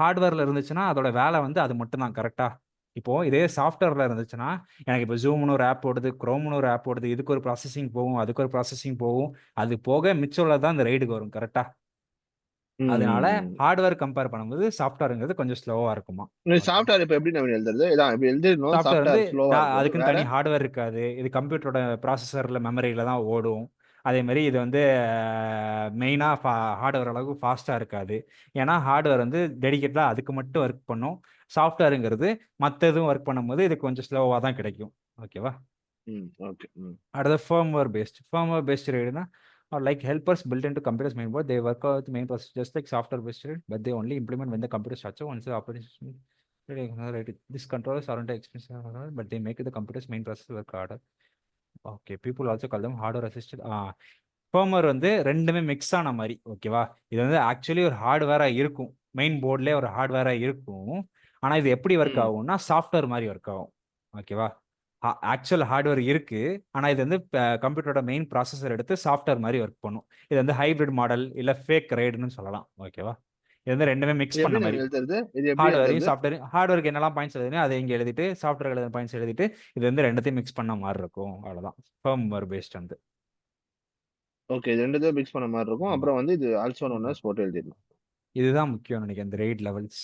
ஹார்ட்வேரில் இருந்துச்சுன்னா அதோட வேலை வந்து அது மட்டும்தான். கரெக்டாக? இப்போது இதே சாஃப்ட்வேரில் இருந்துச்சுன்னா, எனக்கு இப்போ ஜூம்னு ஒரு ஆப் ஓடுது, குரோம்னு ஒரு ஆப் ஓடுது, இதுக்கு ஒரு ப்ராசஸிங் போகும், அதுக்கு ஒரு ப்ராசஸிங் போகும், அது போக மிச்சம் உள்ளது தான் இந்த RAIDக்கு வரும். கரெக்டாக? அதனால ம். ஹார்ட்வேர் கம்பேர் பண்ணும்போது சாஃப்ட்வேருங்கிறது கொஞ்சம் ஸ்லோவாக இருக்குமா. ஓகே. சாஃப்ட்வேர் இப்ப எப்படி நம்ம எழுதுறது? இதான் இப்படி எழுதிடணும். சாஃப்ட்வேர் வந்து சாஃப்ட்வேர் ஸ்லோவா இருக்கும். அதுக்குன்னு வேற? தனி ஹார்ட்வேர் இருக்காது. இது கம்ப்யூட்டரோட ப்ராசஸரில் மெமரியில் தான் ஓடும். அதேமாரி இது வந்து மெயினாக ஹார்ட்வேர் அளவுக்கு ஃபாஸ்ட்டாக இருக்காது. ஏன்னா ஹார்ட்வேர் வந்து டெடிக்கேட்டாக அதுக்கு மட்டும் ஒர்க் பண்ணும். சாஃப்ட்வேருங்கிறது மற்ற எதுவும் ஒர்க் பண்ணும்போது இது கொஞ்சம் ஸ்லோவாக தான் கிடைக்கும். ஓகேவா? ம். ஓகே. ம். அடுத்து ஃபர்ம்வேர் பேஸ்டு. ஃபர்ம்வேர் பேஸ்டு RAIDனா are like helpers built into computer's main board. They work out the main process just like software based, but they only implement when the computer structure once the operating system. These controllers aren't expensive, but they make the computer's main process work harder. Okay, people also call them hardware assisted. ஃபர்மர் வந்து ரெண்டுமே mix ஆன மாதிரி, ஓகேவா? இது வந்து actually ஒரு ஹார்ட்வேராக இருக்கும், main போர்ட்லேயே ஒரு ஹார்ட்வேராக இருக்கும். ஆனால் இது எப்படி ஒர்க் ஆகும்னா சாஃப்ட்வேர் மாதிரி ஒர்க் ஆகும், ஓகேவா? ஆக்சுவல் ஹார்ட்வேர் இருக்கு, ஆனால் இது வந்து கம்ப்யூட்டரோட மெயின் ப்ராசஸர் எடுத்து சாஃப்ட்வேர் மாதிரி ஒர்க் பண்ணும். இது வந்து ஹைப்ரிட் மாடல் இல்லை ஃபேக் ரைடுன்னு சொல்லலாம், ஓகேவா? இது வந்து ரெண்டுமே மிக்ஸ் பண்ண மாதிரி, ஹார்ட்வேரையும் சாஃப்ட்வேர். ஹார்ட்வேருக்கு என்னெல்லாம் பாயிண்ட்ஸ் எழுதுனோ அதை இங்கே எழுதிட்டு, சாஃப்ட்வேர் எழுதுன பாயிண்ட்ஸ் எழுதிட்டு, இது வந்து ரெண்டுத்தையும் மிக்ஸ் பண்ண மாதிரி இருக்கும், அவ்வளோதான் ஃபர்ம்வேர் பேஸ்ட் வந்து. ஓகே, இது ரெண்டுத்தையும் மிக்ஸ் பண்ண மாதிரி இருக்கும். அப்புறம் வந்து இது ஆல்சோ நோன் அஸ் போட்டு எழுதிடலாம். இதுதான் முக்கியம் நினைக்கிறேன், இந்த RAID லெவல்ஸ்.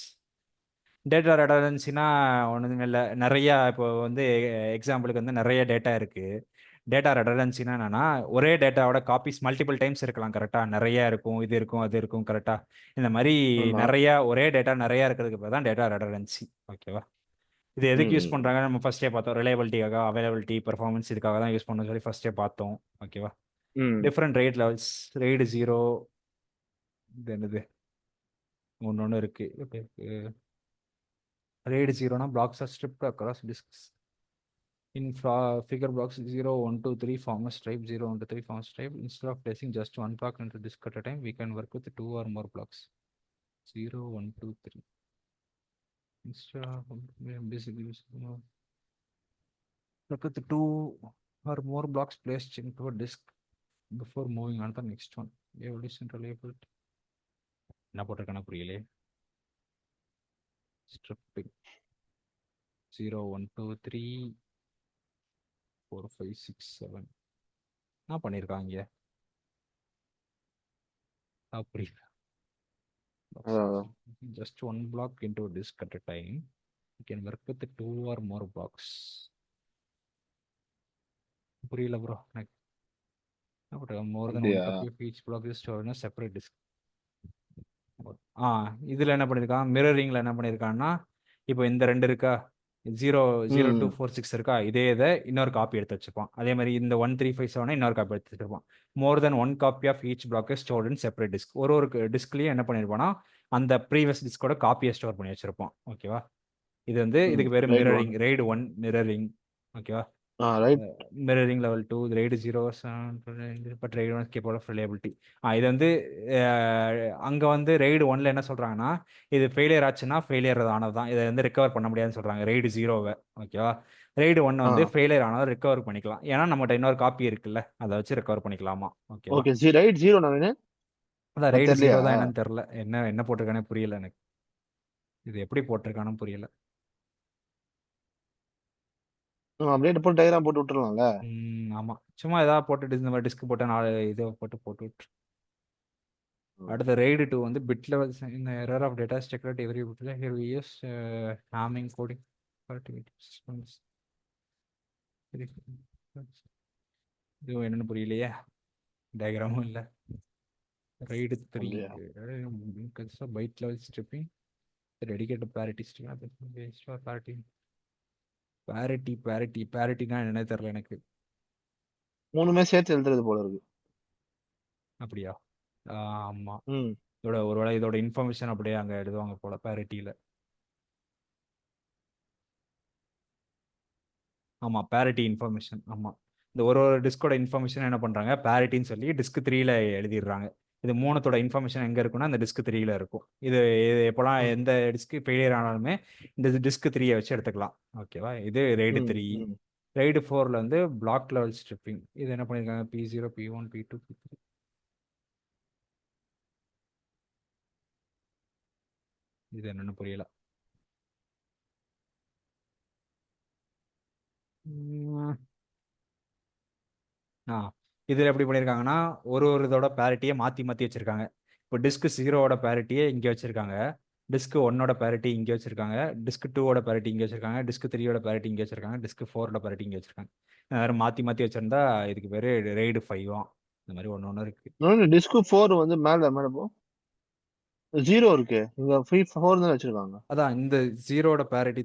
டேட்டா ரெடண்டன்சினா ஒன்றுமே இல்லை, நிறையா இப்போ வந்து எக்ஸாம்பிளுக்கு வந்து நிறைய டேட்டா இருக்குது. டேட்டா ரெடண்டன்சினா என்னன்னா, ஒரே டேட்டாவோட காப்பீஸ் மல்டிபிள் டைம்ஸ் இருக்கலாம், கரெக்டாக? நிறைய இருக்கும், இது இருக்கும், அது இருக்கும், கரெக்டாக? இந்த மாதிரி நிறையா ஒரே டேட்டா நிறையா இருக்கிறதுக்கு பேர் தான் டேட்டா ரெடண்டன்சி, ஓகேவா? இது எதுக்கு யூஸ் பண்ணுறாங்க நம்ம ஃபர்ஸ்டே பார்த்தோம், ரிலையபிலிட்டிக்காக, அவைலபிலிட்டி, பெர்ஃபார்மன்ஸ், இதுக்காக தான் யூஸ் பண்ணணும்னு சொல்லி ஃபர்ஸ்டே பார்த்தோம், ஓகேவா? டிஃப்ரெண்ட் RAID லெவல்ஸ், RAID 0, இது என்னது ஒன்று இருக்கு. RAID 0 blocks are stripped across disks. In figure blocks 0, 1, 2, 3 form a stripe, 0, 1, 2, 3 form a stripe. Instead of placing just one block into disk at a time, we can work with 2 or more blocks. 0, 1, 2, 3. Instead of basically work with 2 or more blocks placed into a disk before moving on to the next one. Evolution reliability. என்ன போட்டிருக்கான புரியலே. Stripping 0, 1, 2, 3 4, 5, 6, 7. என்ன பண்ணிருக்காங்க அப்படி? Just one block into a disk at a time. You can work with 2 or more blocks. புரியல bro எனக்கு. More than one copy of each block is stored in a separate disk. இதுல என்ன பண்ணிருக்கான், மிரரிங்ல என்ன பண்ணிருக்கான்னா, இப்போ இந்த ரெண்டு இருக்கா, 0, 0, 2, 4, 6 இருக்கா, இதே இதை இன்னொரு காப்பி எடுத்து வச்சுப்பான். அதே மாதிரி இந்த 1, 3, 5, 7 இன்னொரு காப்பி எடுத்து வச்சிருப்பான். More then one copy of each block is stored in separate disk. ஒரு டிஸ்க்லயும் என்ன பண்ணிருப்பான்னா அந்த ப்ரீவியஸ் டிஸ்கோட காப்பியை ஸ்டோர் பண்ணி வச்சிருப்பான், ஓகேவா? இது வந்து இதுக்கு பேரு மிரரிங், RAID 1 மிரரிங், ஓகேவா? Mirroring level 2, RAID 0, but RAID 1 capable of reliability. இது வந்து அங்க வந்து RAID 1ல என்ன சொல்றாங்கன்னா, இது ஃபெயிலியர் ஆச்சுன்னா ஃபெயிலியர் ஆனதுதான், இதை வந்து ரெக்கவர் பண்ண முடியாதுன்னு சொல்றாங்க RAID 0வை, ஓகேவா? RAID 1 வந்து ஃபெயிலியர் ஆனாலும் ரெக்கவர் பண்ணிக்கலாம், ஏன்னா நம்மகிட்ட இன்னொரு காப்பி இருக்குல்ல, அதை வச்சு ரெக்கவர் பண்ணிக்கலாமா, ஓகேவா? RAID 0 அதான் RAID 0 தான் என்னன்னு தெரியல, என்ன போட்டிருக்கானே புரியல எனக்கு, இது எப்படி போட்டிருக்கானு புரியல. அப்படியே போட்டு டயக்ராம் போட்டு விட்டுறலாம்ல. ஆமா, சும்மா ஏதாவது போட்டு இந்த மாதிரி டிஸ்க் போட்டு 4 இதை போட்டு விட்டு. அடுத்த RAID 2 வந்து பிட் லெவல்ஸ் இந்த error of data security every பிட்ல here we use hamming coding இது என்னன்னு புரியலையே, டயக்ராமும் இல்லை. RAID 3 byte level stripping dedicated parity பேரிட்டினா என்னன்னே தெரியல எனக்கு. மூணுமே சேர்த்து எழுதுறது போல இருக்கு. அப்படியா? ஆமா, இதோட ஒருவேளை இதோட இன்ஃபர்மேஷன் அப்படியே அங்க எழுதுவாங்க போல பேரிட்டியில. ஆமா, பேரிட்டி இன்ஃபர்மேஷன். ஆமா, இந்த ஒரு டிஸ்கோட இன்ஃபர்மேஷன் என்ன பண்றாங்க, பேரிட்டின்னு சொல்லி டிஸ்க் 3ல எழுதிடுறாங்க. இது மூணத்தோட இன்ஃபர்மேஷன் எங்க இருக்குன்னா அந்த டிஸ்க் 3ல இருக்கும். இது எப்போலாம் எந்த டிஸ்க் ஃபெயிலியர் ஆனாலுமே இந்த டிஸ்க் 3யை வச்சு எடுத்துக்கலாம், ஓகேவா? இது RAID 3. RAID 4ல வந்து பிளாக் லெவல் ஸ்ட்ரிப்பிங். இது என்ன பண்ணிருக்காங்க, P0, P1, P2, P3. இது என்னன்னு புரியல. இதில் எப்படி பண்ணியிருக்காங்கன்னா ஒரு இதோட பேரிட்டியை மாற்றி வச்சுருக்காங்க. இப்போ டிஸ்க் 0வோட பேரிட்டியை இங்கே வச்சுருக்காங்க, டிஸ்க் 1ஓட பேரிட்டி இங்கே வச்சுருக்காங்க, டிஸ்க் 2ஓட பேரிட்டி இங்கே வச்சுருக்காங்க, டிஸ்க் 3ஓட பேரிட்டி இங்கே வச்சுருக்காங்க, டிஸ்க் 4ஓட பேரிட்டி இங்கே வச்சுருக்காங்க. இந்த மாதிரி மாற்றி வச்சுருந்தா இதுக்கு பேர் RAID 5. இந்த மாதிரி ஒன்று இருக்குது. டிஸ்க் 4 வந்து மேலே போ 0 இருக்கு, இங்க 4 தான் வச்சிருக்காங்க. அதான் இந்த 0வோட பேரிட்டி